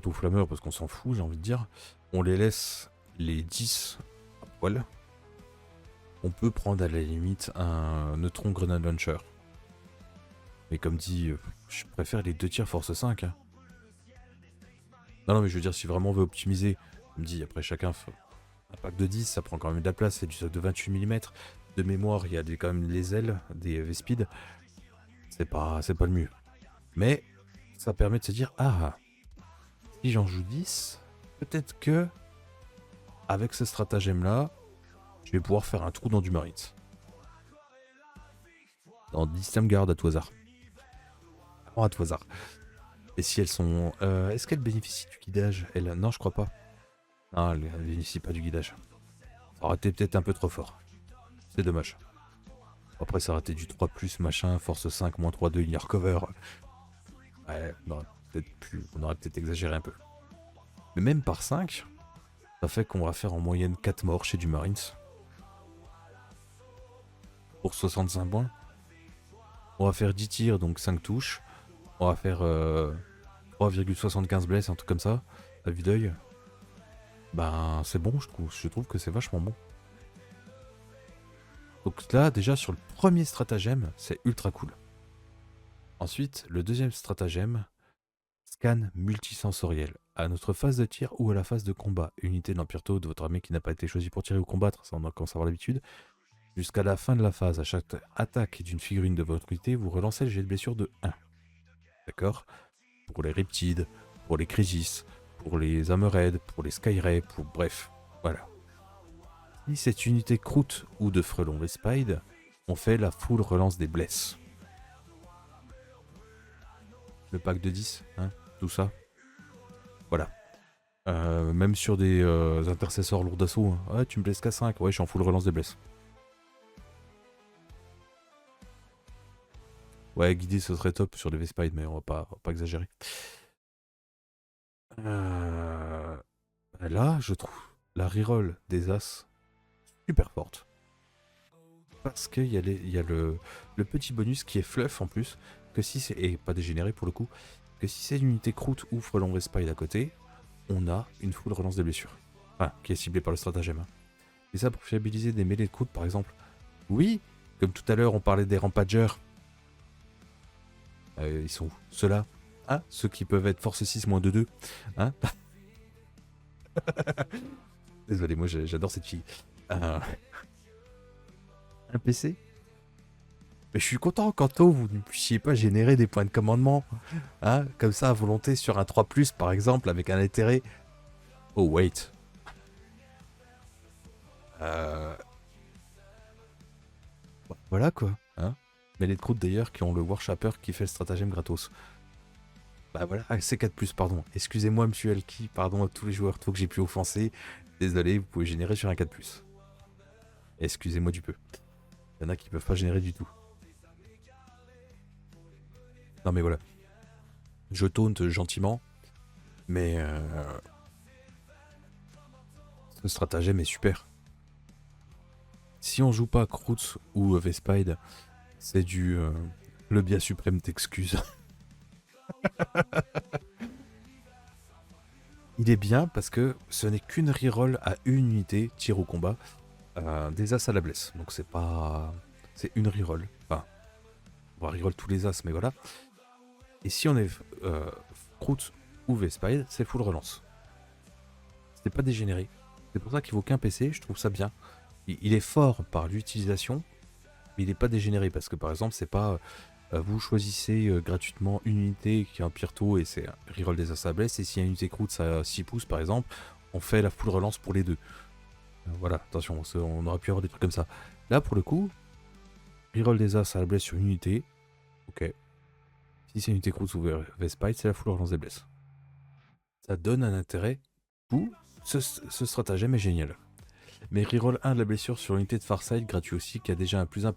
tout flammeur, parce qu'on s'en fout, j'ai envie de dire. On les laisse les 10 à poil. On peut prendre à la limite un neutron Grenade Launcher. Mais comme dit, je préfère les 2 tirs Force 5. Hein. Non, mais je veux dire, si vraiment on veut optimiser, comme dit, après chacun... Un pack de 10, ça prend quand même de la place, c'est du stock de 28 mm. De mémoire, il y a quand même les ailes des V-Speed. C'est pas le mieux. Mais ça permet de se dire, ah, si j'en joue 10, peut-être que, avec ce stratagème-là, je vais pouvoir faire un trou dans du Marines. Dans 10 garde à tout hasard. À tout hasard. Et si elles sont... est-ce qu'elles bénéficient du guidage elles... Non, je crois pas. Non, elles ne bénéficient pas du guidage. Ça aurait été peut-être un peu trop fort. C'est dommage. Après, ça aurait été du 3+, machin, force 5, -3, linear cover. Ouais, on aurait peut-être exagéré un peu. Mais même par 5, ça fait qu'on va faire en moyenne 4 morts chez du Marines. Pour 65 points. On va faire 10 tirs, donc 5 touches. On va faire 3,75 blesses, un truc comme ça, à vue d'œil. Ben, c'est bon, je trouve que c'est vachement bon. Donc là, déjà, sur le premier stratagème, c'est ultra cool. Ensuite, le deuxième stratagème, scan multisensoriel. À notre phase de tir ou à la phase de combat, unité de l'Empire Tau de votre armée qui n'a pas été choisie pour tirer ou combattre, ça on commence à avoir l'habitude. Jusqu'à la fin de la phase, à chaque attaque d'une figurine de votre unité, vous relancez le jet de blessure de 1. D'accord? Pour les Riptides, pour les Crisis, pour les Hammerhead, pour les Skyray, pour bref, voilà. Si cette unité croûte ou de frelon les Spide, on fait la full relance des blesses. Le pack de 10, hein, tout ça. Voilà. Même sur des intercesseurs lourds d'assaut, hein. Ouais, tu me blesses qu'à 5, ouais, je suis en full relance des blesses. Ouais, guidé ce serait top sur les V-Spide, mais on va pas exagérer. Là, je trouve la reroll des As super forte. Parce qu'il y a le petit bonus qui est fluff en plus, que si c'est, et pas dégénéré pour le coup, que si c'est l'unité croûte ou frelon V-Spide à côté, on a une full relance des blessures. Enfin, qui est ciblée par le stratagème. Hein. Et ça pour fiabiliser des mêlées de croûte par exemple. Oui, comme tout à l'heure on parlait des rampagers. Ils sont où? Ceux-là, hein, ceux qui peuvent être force 6 -2-2. Hein. Désolé, moi j'adore cette fille. Un PC. Mais je suis content qu'Anto, vous ne puissiez pas générer des points de commandement. Hein, comme ça, à volonté, sur un 3+, par exemple, avec un intérêt. Oh, wait. Voilà, quoi. Hein, mais les croûtes, d'ailleurs, qui ont le Warshapper qui fait le stratagème gratos. Bah voilà, ah, c'est 4+, pardon. Excusez-moi, monsieur Elki, pardon à tous les joueurs que j'ai pu offenser. Désolé, vous pouvez générer sur un 4+. Excusez-moi du peu. Il y en a qui peuvent pas générer du tout. Non mais voilà. Je taunte gentiment, mais ce stratagème est super. Si on joue pas Kroots ou Vespide, c'est du le bien suprême t'excuse. Il est bien parce que ce n'est qu'une reroll à une unité, tir au combat, des as à la blesse. Donc c'est pas... C'est une reroll. Enfin, on va reroll tous les as, mais voilà. Et si on est Kroots ou Vespide, c'est full relance. C'est pas dégénéré. C'est pour ça qu'il vaut qu'un PC, je trouve ça bien. Il est fort par l'utilisation, mais il n'est pas dégénéré parce que par exemple, c'est pas vous choisissez gratuitement une unité qui a un Pyrto et c'est reroll des as à blesse, et si une unité Kroots à 6 pouces par exemple, on fait la full relance pour les deux. Voilà, attention, on aurait pu avoir des trucs comme ça. Là pour le coup, reroll des as à la blesse sur une unité, ok. Si c'est une unité Kroots ou Vespide, c'est la full relance des blesses. Ça donne un intérêt fou, ce stratagème est génial. Mais reroll 1 de la blessure sur l'unité de Farsight, gratuit aussi, qui a déjà un +1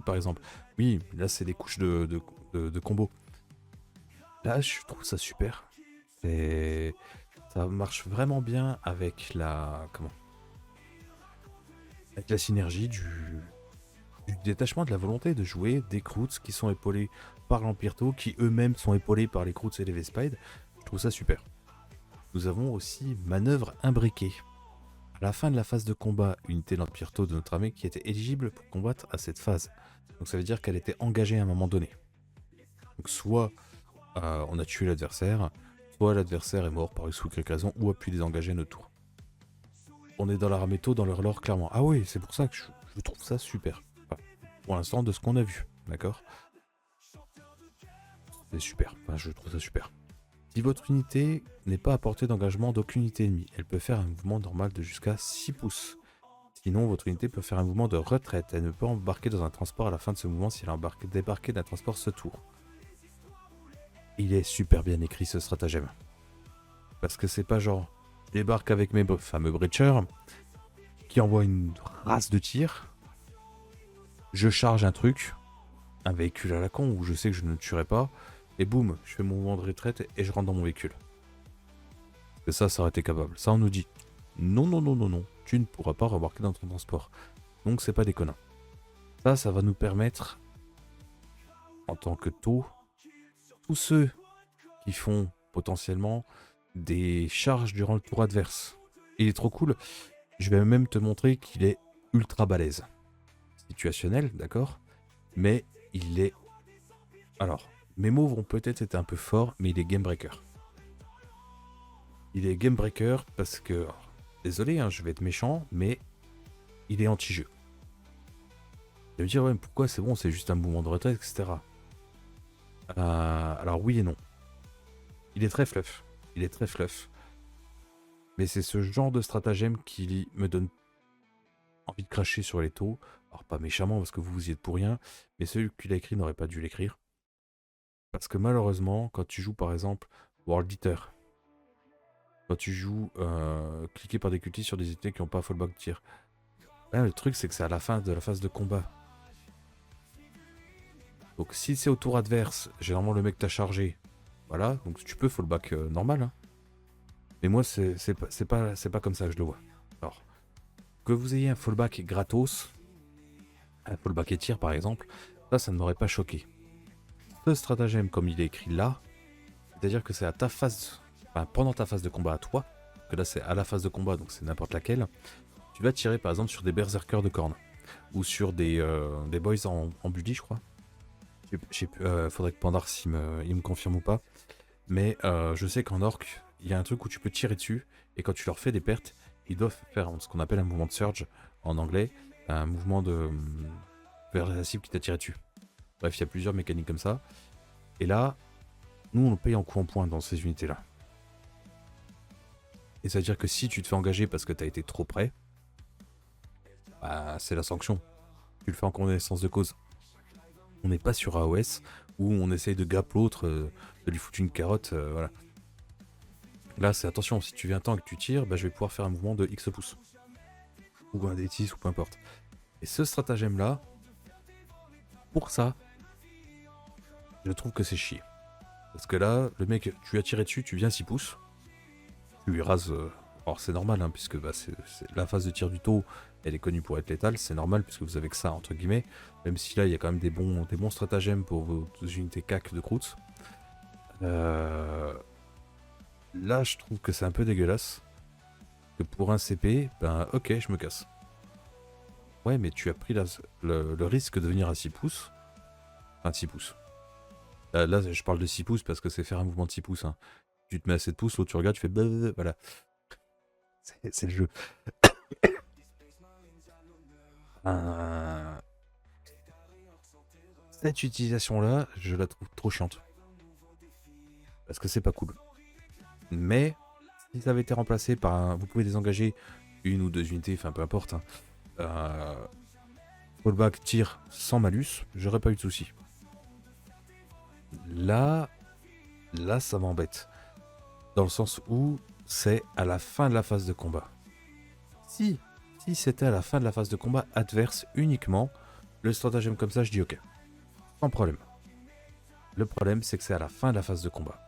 par exemple. Oui, là c'est des couches de combo. Là je trouve ça super. Ça marche vraiment bien avec avec la synergie du détachement, de la volonté de jouer des Kroots qui sont épaulés par l'Empirto, qui eux-mêmes sont épaulés par les Kroots et les Vespide. Je trouve ça super. Nous avons aussi manœuvre imbriquée. À la fin de la phase de combat, une unité d'Empirto de notre armée qui était éligible pour combattre à cette phase. Donc ça veut dire qu'elle était engagée à un moment donné. Donc soit on a tué l'adversaire, soit l'adversaire est mort par X ou Y raison, ou a pu désengager notre tour. On est dans l'armée tôt, dans leur lore clairement. Ah oui, c'est pour ça que je trouve ça super. Enfin, pour l'instant, de ce qu'on a vu, d'accord. C'est super, enfin, je trouve ça super. Si votre unité n'est pas à portée d'engagement d'aucune unité ennemie, elle peut faire un mouvement normal de jusqu'à 6 pouces. Sinon, votre unité peut faire un mouvement de retraite. Elle ne peut embarquer dans un transport à la fin de ce mouvement si elle a débarqué d'un transport ce tour. Il est super bien écrit ce stratagème. Parce que c'est pas genre, je débarque avec mes fameux breachers, qui envoient une race de tir, je charge un truc, un véhicule à la con où je sais que je ne le tuerai pas, et boum, je fais mon mouvement de retraite et je rentre dans mon véhicule. Parce que ça aurait été capable. Ça on nous dit, non, non, non, non, non, tu ne pourras pas rembarquer dans ton transport. Donc c'est pas déconnant. Ça va nous permettre, en tant que taux, tous ceux qui font potentiellement des charges durant le tour adverse. Il est trop cool. Je vais même te montrer qu'il est ultra balèze. Situationnel, d'accord, mais il est... Alors, mes mots vont peut-être être un peu forts, mais il est game breaker. Il est game breaker parce que... Désolé, hein, je vais être méchant, mais il est anti-jeu. Je vais me dire, ouais, pourquoi c'est bon, c'est juste un mouvement de retraite, etc. Alors oui et non. Il est très fluff. Il est très fluff. Mais c'est ce genre de stratagème qui me donne envie de cracher sur les taux. Alors pas méchamment parce que vous y êtes pour rien, mais celui qui l'a écrit n'aurait pas dû l'écrire. Parce que malheureusement, quand tu joues par exemple World Beater, quand tu joues cliquer par des cultistes sur des unités qui n'ont pas fallback de tir, là, le truc c'est que c'est à la fin de la phase de combat. Donc si c'est au tour adverse, généralement le mec t'a chargé, voilà, donc tu peux fallback normal. Hein. Mais moi c'est pas comme ça que je le vois. Alors, que vous ayez un fallback gratos, un fallback et tir par exemple, ça ne m'aurait pas choqué. Ce stratagème comme il est écrit là, c'est-à-dire que c'est à ta phase, enfin, pendant ta phase de combat à toi, que là c'est à la phase de combat donc c'est n'importe laquelle, tu vas tirer par exemple sur des berserkers de cornes, ou sur des boys en bully je crois. Faudrait que Pandar il me confirme ou pas, mais je sais qu'en orc, il y a un truc où tu peux tirer dessus, et quand tu leur fais des pertes, ils doivent faire ce qu'on appelle un mouvement de surge en anglais, un mouvement de vers la cible qui t'a tiré dessus. Bref, il y a plusieurs mécaniques comme ça. Et là, nous, on le paye en coup en point dans ces unités-là. Et ça veut dire que si tu te fais engager parce que tu as été trop près, bah, c'est la sanction. Tu le fais en connaissance de cause. On n'est pas sur AOS où on essaye de gap l'autre, de lui foutre une carotte, voilà. Là, c'est attention, si tu viens tant et que tu tires, bah, je vais pouvoir faire un mouvement de X pouces. Ou un D6 ou peu importe. Et ce stratagème-là, pour ça, je trouve que c'est chier. Parce que là, le mec, tu lui as tiré dessus, tu viens 6 pouces, tu lui rases. Alors c'est normal, hein, puisque bah, c'est la phase de tir du taux, elle est connue pour être létale, c'est normal, puisque vous avez que ça, entre guillemets. Même si là, il y a quand même des bons stratagèmes pour vos unités CAC de Kroots. Là, je trouve que c'est un peu dégueulasse. Que pour un CP, ben ok, je me casse. Ouais, mais tu as pris le risque de venir à 6 pouces. Enfin, 6 pouces. Là, je parle de 6 pouces parce que c'est faire un mouvement de 6 pouces. Hein. Tu te mets à 7 pouces, l'autre tu regardes, tu fais blablabla, voilà. C'est le jeu. Cette utilisation-là, je la trouve trop chiante. Parce que c'est pas cool. Mais, si ça avait été remplacé par un... Vous pouvez désengager une ou deux unités, enfin peu importe. Hein. Fallback, tir sans malus, j'aurais pas eu de soucis. Là, ça m'embête. Dans le sens où c'est à la fin de la phase de combat. Si c'était à la fin de la phase de combat adverse uniquement, le stratagème comme ça, je dis ok. Sans problème. Le problème, c'est que c'est à la fin de la phase de combat.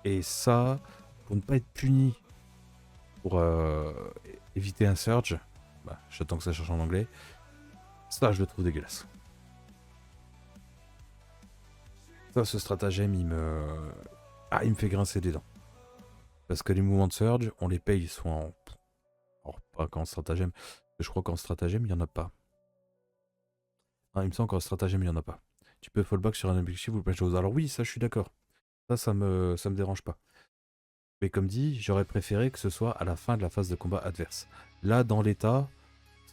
Et ça, pour ne pas être puni pour éviter un surge, bah, j'attends que ça change en anglais, ça, je le trouve dégueulasse. Ça, ce stratagème, il me fait grincer des dents. Parce que les mouvements de surge, on les paye soit en... Alors, pas qu'en stratagème. Je crois qu'en stratagème, il n'y en a pas. Ah, il me semble qu'en stratagème, il n'y en a pas. Tu peux fallback sur un objectif ou plein de choses. Alors oui, ça, je suis d'accord. Ça me dérange pas. Mais comme dit, j'aurais préféré que ce soit à la fin de la phase de combat adverse. Là, dans l'état,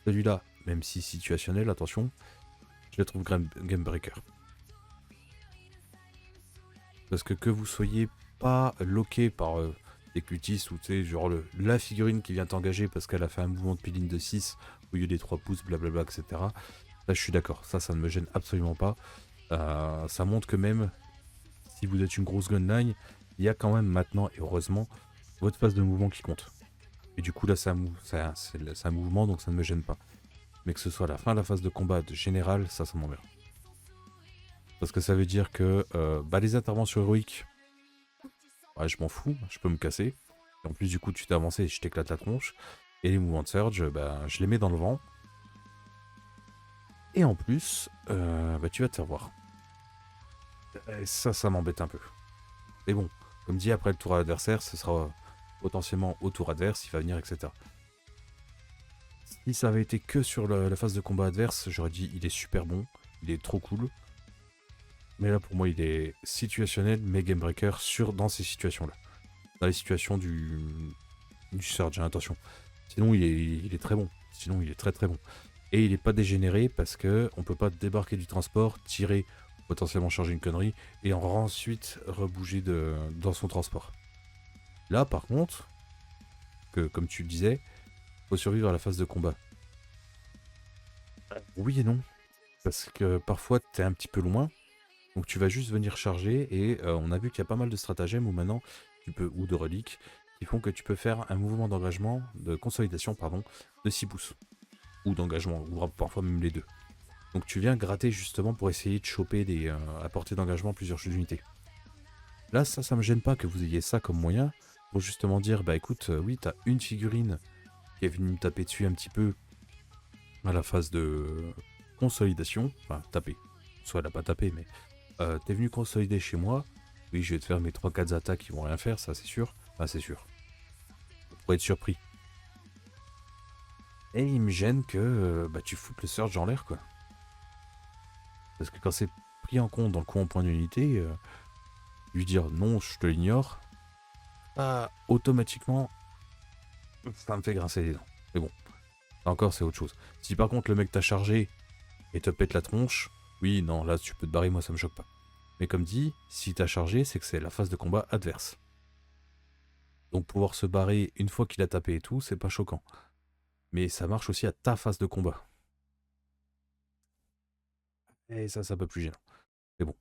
celui-là, même si situationnel, attention, je le trouve game breaker. Parce que vous soyez pas loqué par des cultistes ou tu sais, genre la figurine qui vient t'engager parce qu'elle a fait un mouvement de piline de 6 au lieu des 3 pouces, blablabla, etc. Là, je suis d'accord. Ça ne me gêne absolument pas. Ça montre que même si vous êtes une grosse gunline, il y a quand même maintenant, et heureusement, votre phase de mouvement qui compte. Et du coup, là, c'est un mouvement, donc ça ne me gêne pas. Mais que ce soit à la fin de la phase de combat de général, ça m'emmerde. Parce que ça veut dire que les interventions héroïques, ouais, je m'en fous, je peux me casser. Et en plus, du coup, tu t'es avancé et je t'éclate la tronche. Et les mouvements de surge, je les mets dans le vent. Et en plus, tu vas te faire voir. Et ça m'embête un peu. Mais bon, comme dit, après le tour à l'adversaire, ce sera potentiellement au tour adverse, il va venir, etc. Si ça avait été que sur la phase de combat adverse, j'aurais dit il est super bon, il est trop cool. Mais là, pour moi, il est situationnel, mais game breaker dans ces situations-là. Dans les situations du surge, hein, attention. Sinon, il est très bon. Sinon, il est très très bon. Et il n'est pas dégénéré parce que on peut pas débarquer du transport, tirer, potentiellement charger une connerie, et ensuite rebouger dans son transport. Là, par contre, que comme tu le disais, faut survivre à la phase de combat. Oui et non. Parce que parfois, tu es un petit peu loin, donc tu vas juste venir charger, et on a vu qu'il y a pas mal de stratagèmes où maintenant, ou de reliques, qui font que tu peux faire un mouvement d'engagement, de consolidation, pardon, de 6 pouces. Ou d'engagement, ou parfois même les deux. Donc tu viens gratter justement pour essayer de choper à portée d'engagement plusieurs unités. Là, ça me gêne pas que vous ayez ça comme moyen pour justement dire, bah écoute, oui, t'as une figurine qui est venue me taper dessus un petit peu à la phase de consolidation, enfin taper, soit elle a pas tapé, mais t'es venu consolider chez moi, oui, je vais te faire mes 3-4 attaques qui vont rien faire, ça c'est sûr, enfin c'est sûr. Pour être surpris. Et il me gêne que tu foutes le surge en l'air, quoi. Parce que quand c'est pris en compte dans le coup en point d'unité, lui dire non, je te l'ignore, automatiquement, ça me fait grincer les dents. Mais bon, Ça encore, c'est autre chose. Si par contre le mec t'a chargé et te pète la tronche, oui, non, là tu peux te barrer, moi ça me choque pas. Mais comme dit, si t'as chargé, c'est que c'est la phase de combat adverse. Donc pouvoir se barrer une fois qu'il a tapé et tout, c'est pas choquant. Mais ça marche aussi à ta phase de combat. Et ça, c'est un peu plus gênant. Mais bon.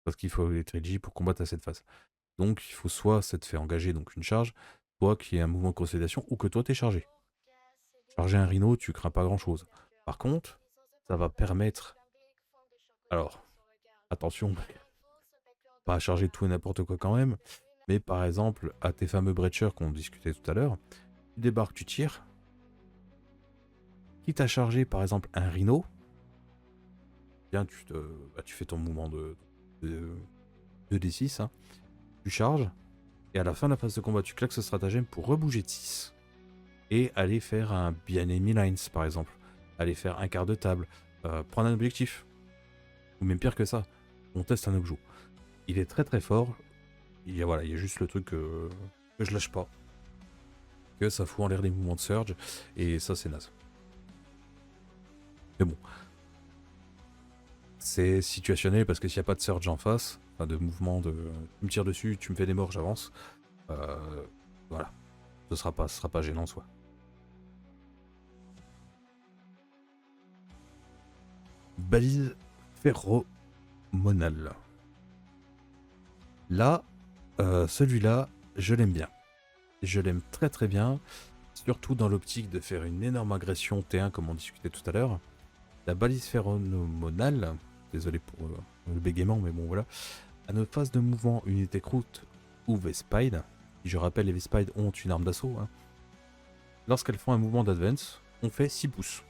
Parce qu'il faut être LG pour combattre à cette phase. Donc il faut soit ça te fait engager donc une charge, soit qu'il y ait un mouvement de consolidation, ou que toi t'es chargé. Charger un rhino, tu crains pas grand chose. Par contre, ça va permettre... Alors, attention, pas à charger tout et n'importe quoi quand même, mais par exemple, à tes fameux breachers qu'on discutait tout à l'heure, tu débarques, tu tires, quitte à charger par exemple un rhino, bien tu fais ton mouvement de 2d6, hein, tu charges, et à la fin de la phase de combat, tu claques ce stratagème pour rebouger de 6, et aller faire un enemy lines par exemple, aller faire un quart de table, prendre un objectif, ou même pire que ça, on teste un objet. Il est très très fort, il y a juste le truc que je lâche pas, que ça fout en l'air des mouvements de surge, et ça c'est naze. Mais bon, c'est situationnel parce que s'il n'y a pas de surge en face, enfin de mouvement de tu me tires dessus, tu me fais des morts, j'avance, voilà, ce sera pas gênant en soi. Balise phéromonale. Là, celui-là, je l'aime bien. Je l'aime très très bien, surtout dans l'optique de faire une énorme agression T1 comme on discutait tout à l'heure. La balise phéromonale, désolé pour le bégaiement, mais bon voilà, à notre phase de mouvement, unité croûte ou Vespide, qui je rappelle les Vespide ont une arme d'assaut, hein. Lorsqu'elles font un mouvement d'advance, on fait 6 pouces.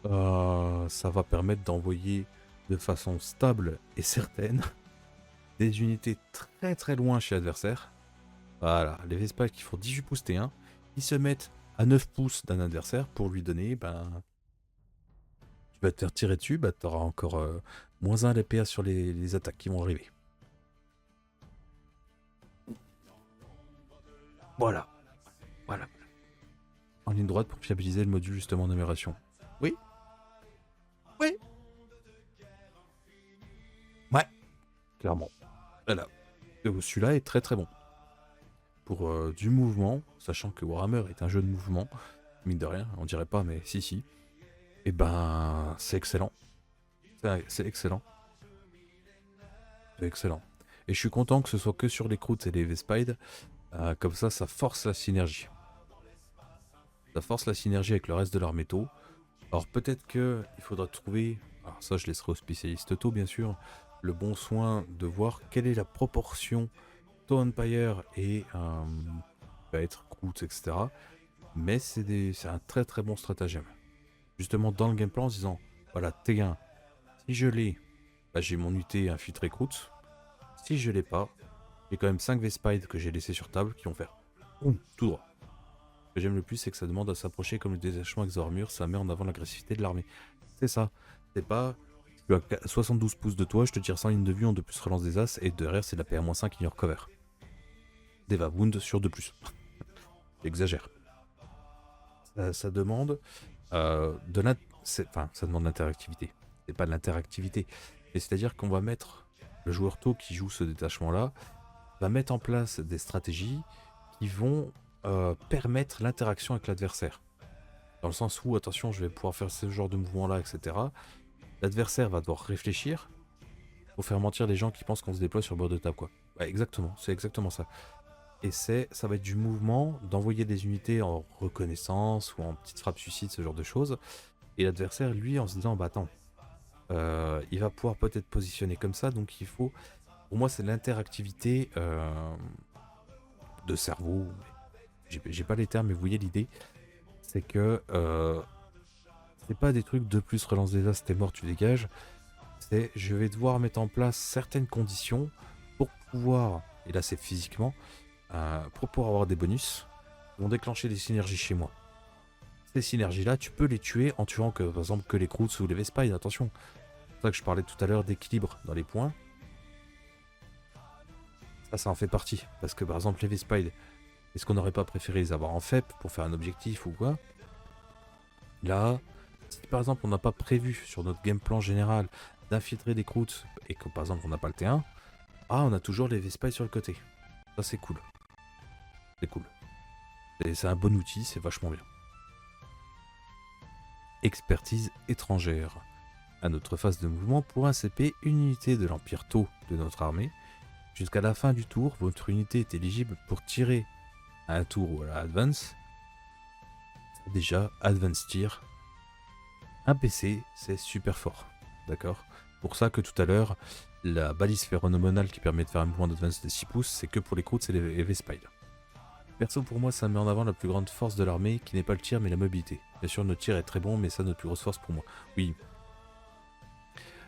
Ça va permettre d'envoyer de façon stable et certaine des unités très très loin chez l'adversaire. Voilà, les Vespide qui font 18 pouces T1, ils se mettent à 9 pouces d'un adversaire pour lui donner, tu vas te faire tirer dessus, tu auras encore moins 1 DPA sur les attaques qui vont arriver. Voilà. Voilà. En ligne droite pour fiabiliser le module justement d'amélioration. Oui. Oui. Ouais. Clairement. Voilà. Celui-là est très très bon. Pour du mouvement, sachant que Warhammer est un jeu de mouvement, mine de rien, on dirait pas, mais si. Et c'est excellent. C'est excellent. C'est excellent. Et je suis content que ce soit que sur les croûtes et les Vespide. Comme ça force la synergie. Ça force la synergie avec le reste de leurs métaux. Alors peut-être qu'il faudra trouver, alors ça je laisserai aux spécialistes tôt bien sûr, le bon soin de voir quelle est la proportion Tau Empire et va être Croûte, etc. Mais c'est un très très bon stratagème. Justement dans le game plan en se disant, voilà T1, si je l'ai, j'ai mon UT infiltré Croûte. Si je l'ai pas, j'ai quand même 5 Vespide que j'ai laissé sur table qui vont faire tout droit. Ce que j'aime le plus, c'est que ça demande à s'approcher comme le détachement Exormur, ça met en avant l'agressivité de l'armée. C'est ça. C'est pas, tu as 72 pouces de toi, je te tire 100 lignes de vue, on de plus relance des as, et derrière c'est de la PA-5 qui recover. Des Wound sur 2+. J'exagère. Ça demande ça demande l'interactivité. C'est pas de l'interactivité. Mais c'est-à-dire qu'on va mettre le joueur tôt qui joue ce détachement-là, va mettre en place des stratégies qui vont permettre l'interaction avec l'adversaire. Dans le sens où, attention, je vais pouvoir faire ce genre de mouvement-là, etc. L'adversaire va devoir réfléchir pour faire mentir les gens qui pensent qu'on se déploie sur le bord de table, quoi. Ouais, exactement, c'est exactement ça. Et ça va être du mouvement, d'envoyer des unités en reconnaissance ou en petite frappe suicide, ce genre de choses. Et l'adversaire, lui, en se disant, attends, il va pouvoir peut-être positionner comme ça, donc il faut... Pour moi, c'est l'interactivité de cerveau. J'ai pas les termes, mais vous voyez l'idée. C'est que c'est pas des trucs de plus relance des as, t'es mort, tu dégages. C'est je vais devoir mettre en place certaines conditions pour pouvoir, et là c'est physiquement, pour pouvoir avoir des bonus qui vont déclencher des synergies chez moi. Ces synergies-là, tu peux les tuer en tuant que, par exemple, que les Croûtes ou les Vespide, attention. C'est pour ça que je parlais tout à l'heure d'équilibre dans les points. Ça en fait partie. Parce que par exemple, les Vespide, Est-ce qu'on n'aurait pas préféré les avoir en FEP pour faire un objectif ou quoi? Là, si par exemple on n'a pas prévu sur notre game plan général d'infiltrer des croûtes et que par exemple on n'a pas le T1, on a toujours les Vespailles sur le côté. Ça c'est cool. C'est cool. C'est un bon outil, c'est vachement bien. Expertise étrangère. À notre phase de mouvement, pour un CP, une unité de l'Empire Tau de notre armée. Jusqu'à la fin du tour, votre unité est éligible pour tirer à un tour ou à la Advance. Déjà, Advance Tier. Un PC, c'est super fort. D'accord? Pour ça que tout à l'heure, la balise phéromonale qui permet de faire un mouvement d'Advance de 6 pouces, c'est que pour les croûtes, c'est les V-Spide. Perso, pour moi, ça met en avant la plus grande force de l'armée, qui n'est pas le tir, mais la mobilité. Bien sûr, notre tir est très bon, mais ça, notre plus grosse force pour moi. Oui.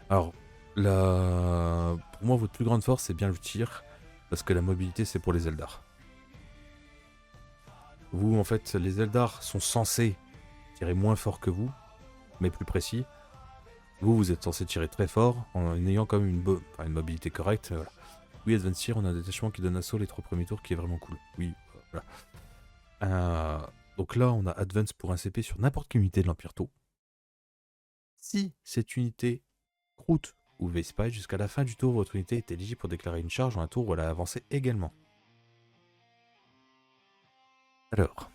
Alors, pour moi, votre plus grande force, c'est bien le tir, parce que la mobilité, c'est pour les Eldar. Vous, en fait, les Eldar sont censés tirer moins fort que vous, mais plus précis. Vous êtes censé tirer très fort, en ayant quand même une mobilité correcte. Voilà. Oui, Advance Tier, on a un détachement qui donne assaut les 3 premiers tours, qui est vraiment cool. Oui, voilà. Donc là, on a Advance pour un CP sur n'importe quelle unité de l'Empire Tau. Si cette unité croûte ou V-Spy, jusqu'à la fin du tour, votre unité est éligible pour déclarer une charge en un tour où elle a avancé également. Alors,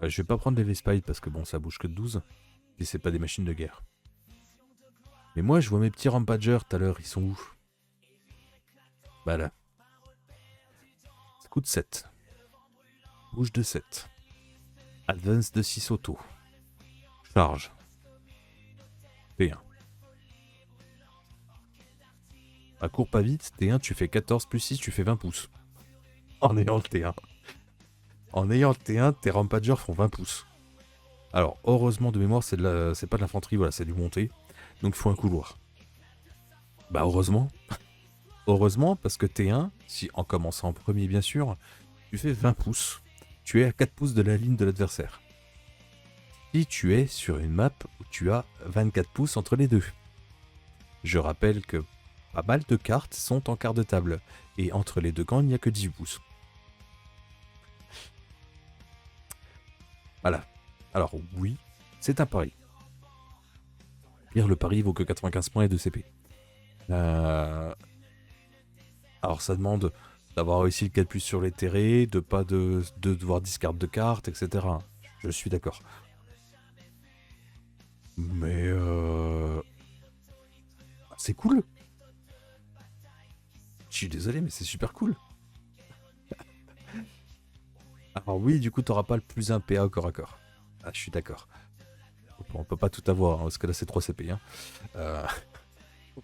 je vais pas prendre les V-Spy parce que bon, ça bouge que de 12, et c'est pas des machines de guerre. Mais moi, je vois mes petits Rampagers tout à l'heure, ils sont où? Bah là. Ça coûte 7. Bouge de 7. Advance de 6 auto. Charge. T1. À court pas vite, T1 tu fais 14 plus 6, tu fais 20 pouces. En ayant le T1. En ayant le T1, tes Rampagers font 20 pouces. Alors, heureusement de mémoire, c'est pas de l'infanterie, voilà, c'est du monté. Donc il faut un couloir. Bah heureusement. Heureusement, parce que T1, si en commençant en premier bien sûr, tu fais 20 pouces. Tu es à 4 pouces de la ligne de l'adversaire. Si tu es sur une map où tu as 24 pouces entre les deux. Je rappelle que pas mal de cartes sont en quart de table. Et entre les deux camps, il n'y a que 18 pouces. Voilà. Alors oui, c'est un pari. Pire, le pari vaut que 95 points et 2 CP. Alors ça demande d'avoir réussi le 4+ sur les terrés, de pas de devoir discard de cartes, etc. Je suis d'accord. Mais c'est cool. Je suis désolé, mais c'est super cool. Alors oui, du coup, t'auras pas le plus 1 PA au corps à corps. Ah, je suis d'accord. On peut pas tout avoir, hein, parce que là c'est 3 CP. Hein.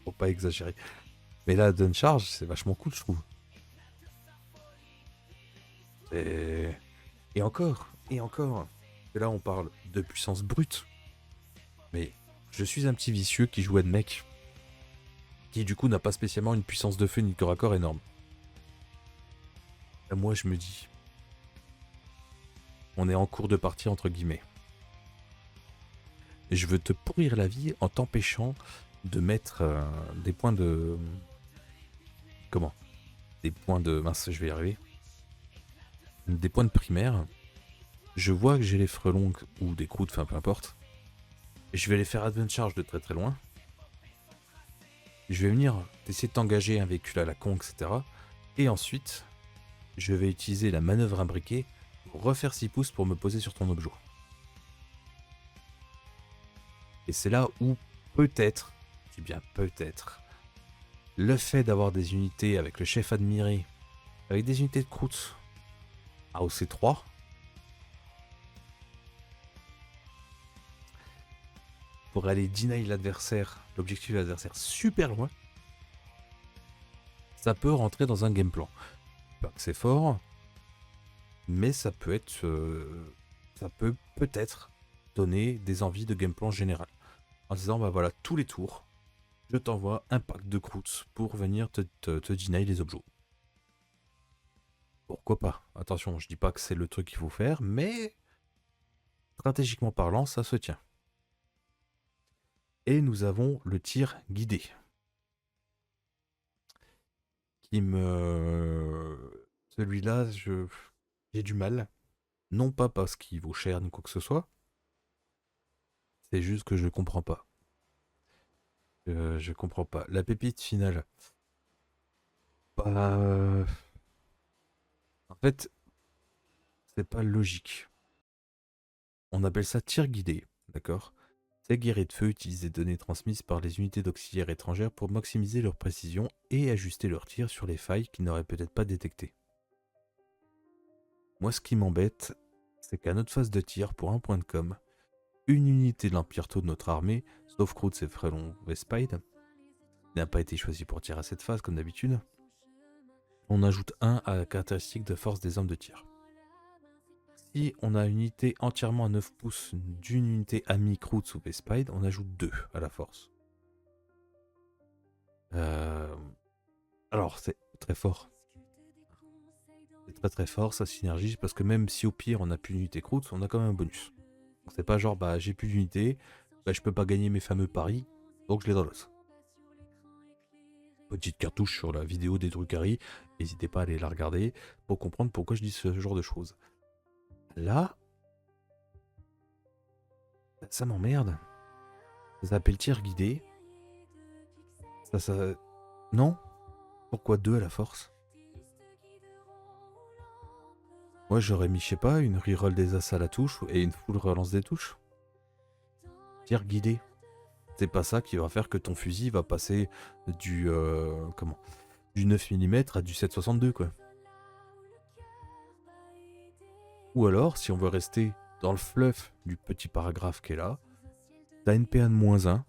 Faut pas exagérer. Mais là, Dun Charge, c'est vachement cool, je trouve. Et encore, et encore. Et là, on parle de puissance brute. Mais je suis un petit vicieux qui joue mec, qui du coup n'a pas spécialement une puissance de feu ni de corps à corps énorme. Et moi, je me dis, on est en cours de partie entre guillemets. Et je veux te pourrir la vie en t'empêchant de mettre des points de... Comment? Des points de... Mince, je vais y arriver. Des points de primaire. Je vois que j'ai les frelons ou des croûtes, enfin peu importe. Et je vais les faire advance charge de très très loin. Je vais venir essayer de t'engager un véhicule à la con, etc. Et ensuite, je vais utiliser la manœuvre imbriquée pour refaire 6 pouces pour me poser sur ton objet. Et c'est là où peut-être, je dis bien peut-être, le fait d'avoir des unités avec le chef admiré, avec des unités de croûte à OC3, pour aller deny l'adversaire, l'objectif de l'adversaire super loin, ça peut rentrer dans un game plan. Pas que c'est fort, mais ça peut être, ça peut peut-être donner des envies de game plan général. En disant, bah voilà, tous les tours, je t'envoie un pack de croûtes pour venir te deny les objets. Pourquoi pas? Attention, je dis pas que c'est le truc qu'il faut faire, mais stratégiquement parlant, ça se tient. Et nous avons le tir guidé. Qui Celui-là, j'ai du mal. Non pas parce qu'il vaut cher ni quoi que ce soit, c'est juste que je comprends pas. Je comprends pas. La pépite finale. Bah, en fait, c'est pas logique. On appelle ça tir guidé, d'accord? Ces guerriers de feu utilisent des données transmises par les unités d'auxiliaires étrangères pour maximiser leur précision et ajuster leur tir sur les failles qu'ils n'auraient peut-être pas détectées. Moi, ce qui m'embête, c'est qu'à notre phase de tir, pour un point de com, une unité de l'Empire Tau de notre armée, sauf Krutz et Frelon Vespide, n'a pas été choisi pour tirer à cette phase comme d'habitude. On ajoute 1 à la caractéristique de force des armes de tir. Si on a une unité entièrement à 9 pouces d'une unité amie Krutz ou Vespide, on ajoute 2 à la force. Alors c'est très fort. C'est très très fort, ça synergise parce que même si au pire on n'a plus d'unité Krutz, on a quand même un bonus. Donc c'est pas genre bah j'ai plus d'unité, bah je peux pas gagner mes fameux paris, donc je les drôle. Petite cartouche sur la vidéo des Drukhari, n'hésitez pas à aller la regarder pour comprendre pourquoi je dis ce genre de choses. Là, ça m'emmerde. Ça s'appelle tir guidé. Ça... Non? Pourquoi 2 à la force? Moi j'aurais mis, je sais pas, une reroll des as à la touche et une full relance des touches. Tir guidé. C'est pas ça qui va faire que ton fusil va passer du du 9 mm à du 7,62 quoi. Ou alors, si on veut rester dans le fluff du petit paragraphe qui est là, t'as une PA de -1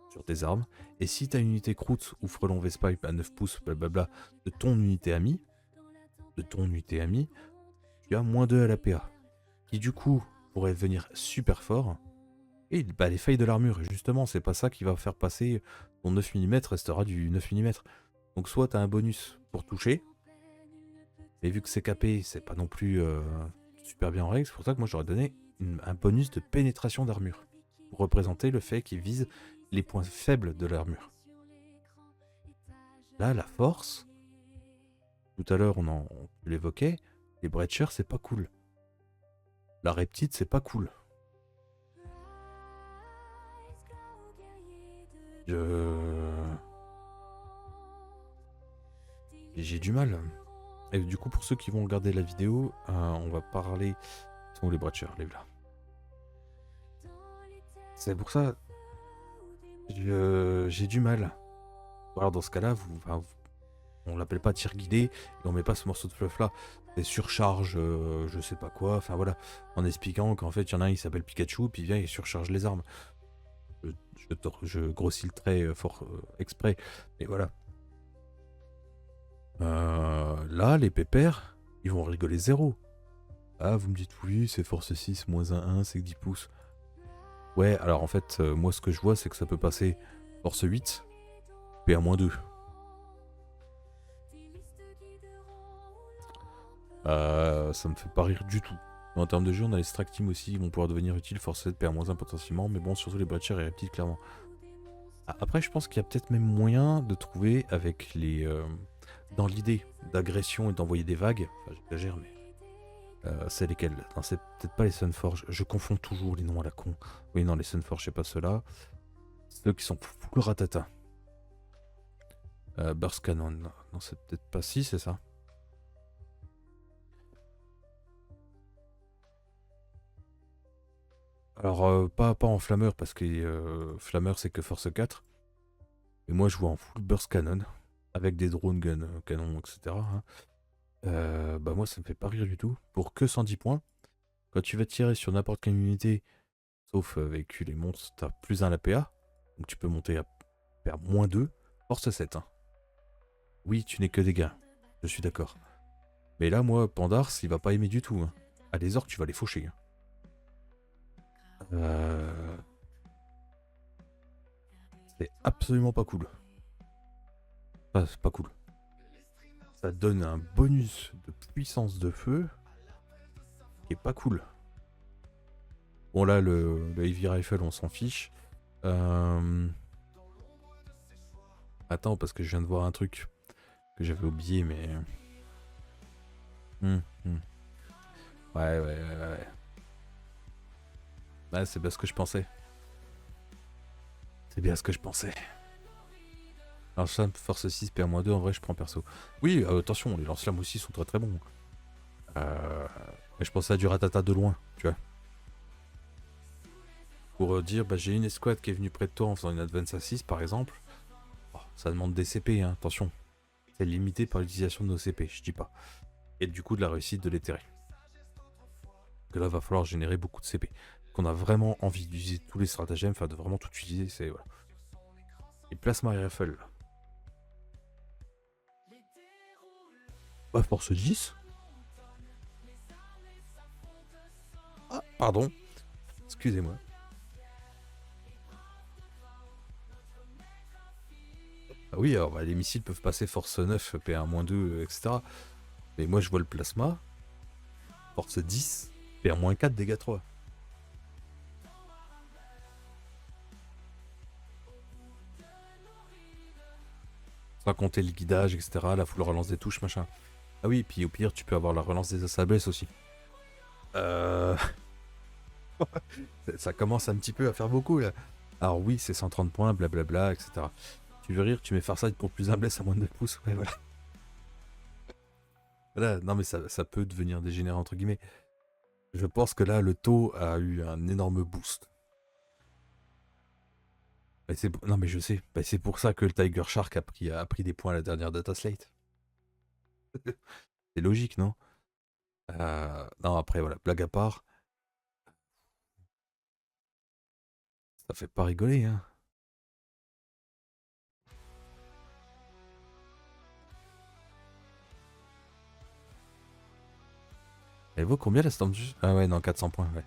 sur tes armes, et si t'as une unité Krutz ou Frelon Vespide à 9 pouces, blablabla, de ton unité amie, tu as -2 à la PA, qui du coup pourrait devenir super fort. Et bah, les failles de l'armure, justement, c'est pas ça qui va faire passer ton 9 mm restera du 9 mm. Donc soit t'as un bonus pour toucher, mais vu que c'est capé, c'est pas non plus super bien en règle, c'est pour ça que moi j'aurais donné un bonus de pénétration d'armure, pour représenter le fait qu'il vise les points faibles de l'armure. Là, la force, tout à l'heure on l'évoquait, les Breachers c'est pas cool. La reptite c'est pas cool. J'ai du mal. Et du coup, pour ceux qui vont regarder la vidéo, on va parler... Sont les Breachers, les là. C'est pour ça... J'ai du mal. Alors dans ce cas-là, on l'appelle pas tir guidé, et on met pas ce morceau de fluff là. C'est surcharge, je sais pas quoi, enfin voilà. En expliquant qu'en fait, il y en a un, il s'appelle Pikachu, puis il vient et surcharge les armes. Je grossis le trait fort exprès, mais voilà. Là, les pépères, ils vont rigoler zéro. Ah, vous me dites oui, c'est force 6, -1, c'est 10 pouces. Ouais, alors en fait, moi ce que je vois, c'est que ça peut passer force 8, PA-2. Ça me fait pas rire du tout. En termes de jeu, on a les Strike Team aussi, ils vont pouvoir devenir utiles, force 7, PA-1 potentiellement, mais bon, surtout les Breachers et les petites, clairement. Après, je pense qu'il y a peut-être même moyen de trouver avec les... dans l'idée d'agression et d'envoyer des vagues, enfin j'exagère, mais... c'est lesquels? Non, c'est peut-être pas les Sunforge, je confonds toujours les noms à la con. Oui, non, les Sunforge, c'est pas ceux-là. Ceux qui sont full ratata. Burst Cannon, non, c'est peut-être pas... Si, c'est ça. Alors, pas en flammeur, parce que flammeur, c'est que force 4. Mais moi, je vois en full Burst Cannon, avec des drone guns, canons, etc. Hein. Bah moi, ça me fait pas rire du tout. Pour que 110 points, quand tu vas tirer sur n'importe quelle unité, sauf véhicule et monstre, t'as +1 à la PA. Donc tu peux monter à faire -2, force 7. Hein. Oui, tu n'es que dégâts, je suis d'accord. Mais là, moi, Pandars, il va pas aimer du tout. Hein. Ah, les orques, tu vas les faucher. Hein. C'est absolument pas cool. Enfin, c'est pas cool. Ça donne un bonus de puissance de feu qui est pas cool. Bon là, le Heavy Rifle, on s'en fiche. Attends, parce que je viens de voir un truc que j'avais oublié, mais... Hmm, hmm. Ouais, ouais, ouais, ouais. Ouais, c'est bien ce que je pensais. C'est bien ce que je pensais. Alors ça, Force 6, PA-2, en vrai, je prends perso. Oui, attention, les lance-flammes aussi sont très très bons. Mais je pensais à du ratata de loin, tu vois. Pour dire, bah, j'ai une escouade qui est venue près de toi en faisant une advance à 6, par exemple. Oh, ça demande des CP, hein, attention. C'est limité par l'utilisation de nos CP, je dis pas. Et du coup, de la réussite de l'éthéré. Que là, va falloir générer beaucoup de CP. Qu'on a vraiment envie d'utiliser tous les stratagèmes, enfin de vraiment tout utiliser, c'est voilà. Et plasma rifle. Bah, force 10. Ah, pardon. Excusez-moi. Ah oui, alors bah, les missiles peuvent passer force 9, P1-2, etc. Mais moi je vois le plasma, force 10, P1-4, dégâts 3. Sans compter le guidage, etc. La full relance des touches, machin. Ah oui, puis au pire, tu peux avoir la relance des assablesses aussi. Euh... ça commence un petit peu à faire beaucoup là. Alors oui, c'est 130 points, blablabla, etc. Tu veux rire, tu mets Farsight pour plus un bless à moins de 9 pouces. Ouais, voilà. Voilà, non mais ça peut devenir dégénéré entre guillemets. Je pense que là, le taux a eu un énorme boost. Non mais je sais, bah, c'est pour ça que le Tiger Shark a pris des points à la dernière data slate. C'est logique, non? Non, après, voilà, blague à part, ça fait pas rigoler, hein. Elle vaut combien la stamp du... Ah ouais, non, 400 points, ouais.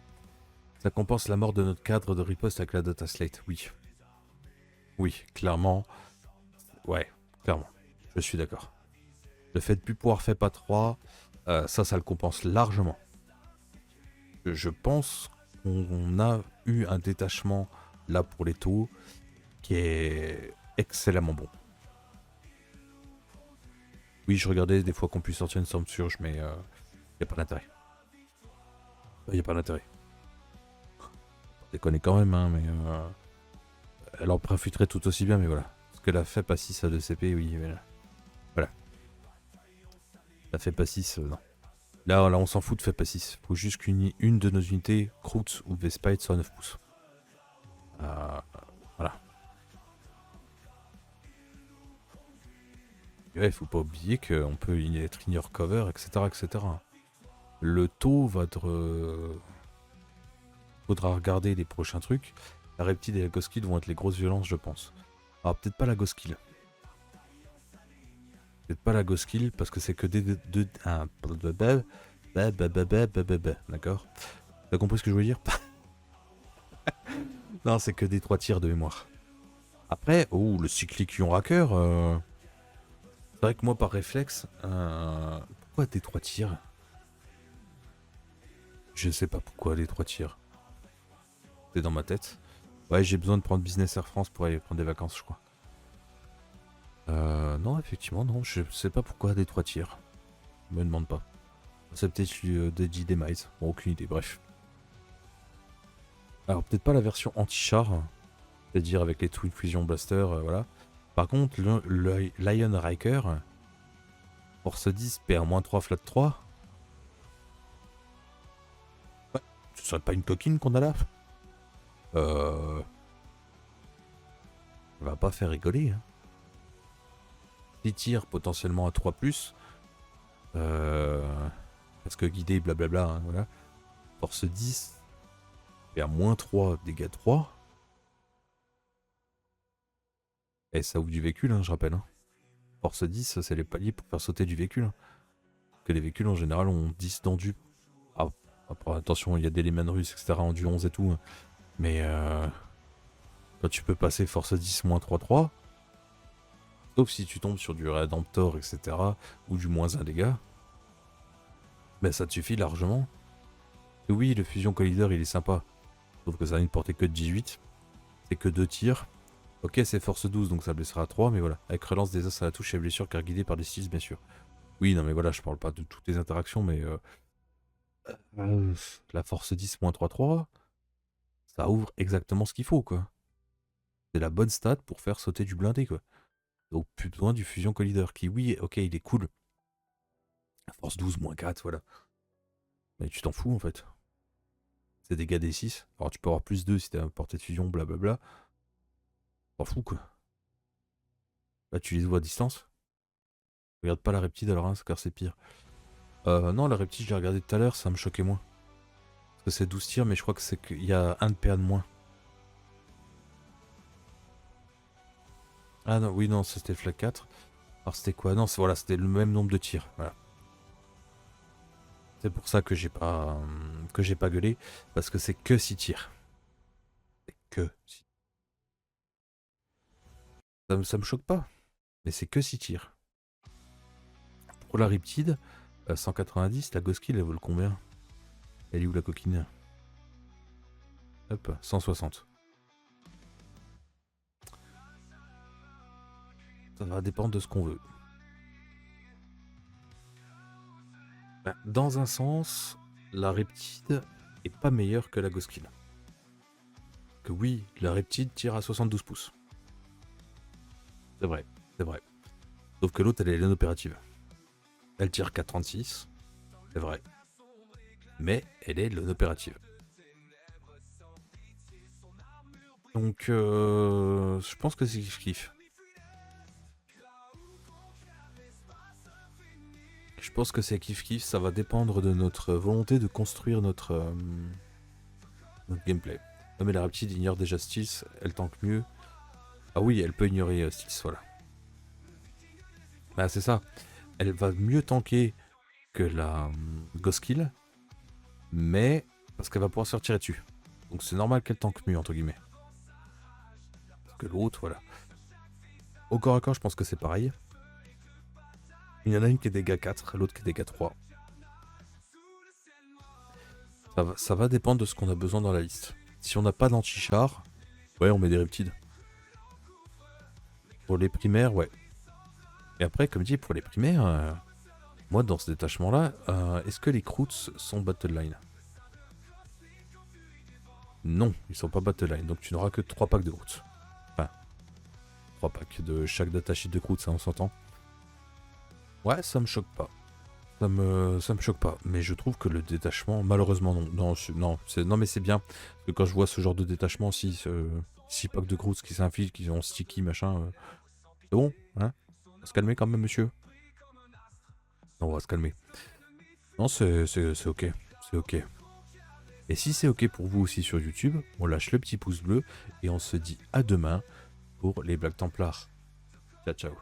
Ça compense la mort de notre cadre de riposte avec la data slate, oui. Oui, clairement. Ouais, clairement. Je suis d'accord. Le fait de plus pouvoir faire pas 3, ça le compense largement. Je pense qu'on a eu un détachement là pour les taux qui est excellemment bon. Oui, je regardais des fois qu'on puisse sortir une storm surge, mais y a pas d'intérêt. Y a pas d'intérêt. Déconner quand même, hein, mais elle en profiterait tout aussi bien, mais voilà. Parce que la FEP à 6 à 2 CP, oui, mais voilà. La FEP à 6, non. Là, on s'en fout de FEP à 6. Faut juste qu'une de nos unités, Kroot ou Vespite, soit à 9 pouces. Euh, voilà. Et ouais, faut pas oublier qu'on peut être in your cover, etc., etc. Le taux va être... faudra regarder les prochains trucs. La reptile et la ghost kill vont être les grosses violences, je pense. Alors, peut-être pas la ghost kill. Peut-être pas la ghost kill, parce que c'est que des... D'accord. T'as compris ce que je veux dire? Non, c'est que des 3 tirs de mémoire. Après, oh, le cyclique Ion Racker. C'est vrai que moi, par réflexe, pourquoi des 3 tirs? Je sais pas pourquoi des 3 tirs. C'est dans ma tête. Ouais, j'ai besoin de prendre Business Air France pour aller prendre des vacances, je crois. Non, effectivement, non. Je sais pas pourquoi des 3 tirs. Me demande pas. C'est peut-être des Demise. Bon, aucune idée, bref. Alors, peut-être pas la version anti-char. C'est-à-dire avec les Twin Fusion Blaster, voilà. Par contre, le Lion Riker, Force 10, PA-3, Flat 3. Ouais, ce serait pas une coquine qu'on a là? Va pas faire rigoler, hein. 6 tirs potentiellement à 3+. Parce que guidé, blablabla, hein, voilà. Force 10, PA-3, dégâts 3. Et ça ouvre du véhicule, hein, je rappelle. Hein. Force 10, c'est les paliers pour faire sauter du véhicule. Hein. Que les véhicules en général ont 10 d'endu. Ah, après, attention, il y a des Lehman russes, etc. en du 11 et tout. Hein. Mais quand tu peux passer force 10 moins 3-3, sauf si tu tombes sur du Redemptor, etc. ou du moins 1 dégât, ben ça te suffit largement. Et oui, le fusion collider il est sympa. Sauf que ça a une portée que de 18. C'est que 2 tirs. Ok, c'est force 12, donc ça blessera à 3, mais voilà. Avec relance des as à la touche et blessure car guidé par des 6, bien sûr. Oui, non mais voilà, je parle pas de toutes les interactions, mais la force 10 -3-3, ça ouvre exactement ce qu'il faut, quoi. C'est la bonne stat pour faire sauter du blindé, quoi. Donc plus besoin du fusion collider, qui oui, ok, il est cool. Force 12 -4, voilà. Mais tu t'en fous en fait. C'est dégâts des 6. Alors tu peux avoir plus 2 si t'as un portée de fusion, blablabla. T'en fous, quoi. Là tu les vois à distance. Regarde pas la reptile alors, hein, car c'est pire. Non, la reptile, je l'ai regardé tout à l'heure, ça me choquait moins. Parce que c'est 12 tirs, mais je crois que c'est qu'il y a un de PA de moins. Ah non, oui, non, c'était flag 4. Alors c'était quoi? Non, voilà, c'était le même nombre de tirs. Voilà. C'est pour ça que j'ai pas gueulé. Parce que c'est que 6 tirs. C'est que 6. Ça me choque pas. Mais c'est que 6 tirs. Pour la Riptide, 190, la Ghost Kill, elle vaut le combien? Elle est où la coquine? Hop, 160. Ça va dépendre de ce qu'on veut. Dans un sens, la Riptide est pas meilleure que la Ghost Kill. Que oui, la Riptide tire à 72 pouces. C'est vrai, c'est vrai. Sauf que l'autre, elle est non-opérative. Elle tire qu'à 36, c'est vrai. Mais elle est non-opérative. Donc, je pense que c'est kiff-kiff. Je pense que c'est kiff-kiff, ça va dépendre de notre volonté de construire notre gameplay. Non mais la Raptide ignore déjà Steels, elle tank mieux. Ah oui, elle peut ignorer Steels, voilà. Bah c'est ça, elle va mieux tanker que la Ghost Kill, mais parce qu'elle va pouvoir se faire tirer dessus. Donc c'est normal qu'elle tank mieux, entre guillemets. Parce que l'autre, voilà. Au corps à corps, je pense que c'est pareil. Il y en a une qui est dégâts 4, l'autre qui est dégâts 3. Ça va dépendre de ce qu'on a besoin dans la liste. Si on n'a pas d'anti-char, ouais, on met des reptiles. Pour les primaires, ouais. Et après, comme dit, pour les primaires, moi, dans ce détachement-là, est-ce que les Croots sont battle line? Non, ils sont pas battle line, donc tu n'auras que 3 packs de Croots. Enfin, 3 packs de chaque datasheet de Croots, ça on s'entend. Ouais, ça me choque pas. Ça me choque pas. Mais je trouve que le détachement, malheureusement, non. Non, mais c'est bien. Parce que quand je vois ce genre de détachement, 6 packs de Croots qui s'infilent, qui ont sticky, machin. C'est bon, hein? On va se calmer quand même, monsieur. Non, on va se calmer. Non, c'est ok. C'est ok. Et si c'est ok pour vous aussi sur YouTube, on lâche le petit pouce bleu et on se dit à demain pour les Black Templars. Ciao, ciao.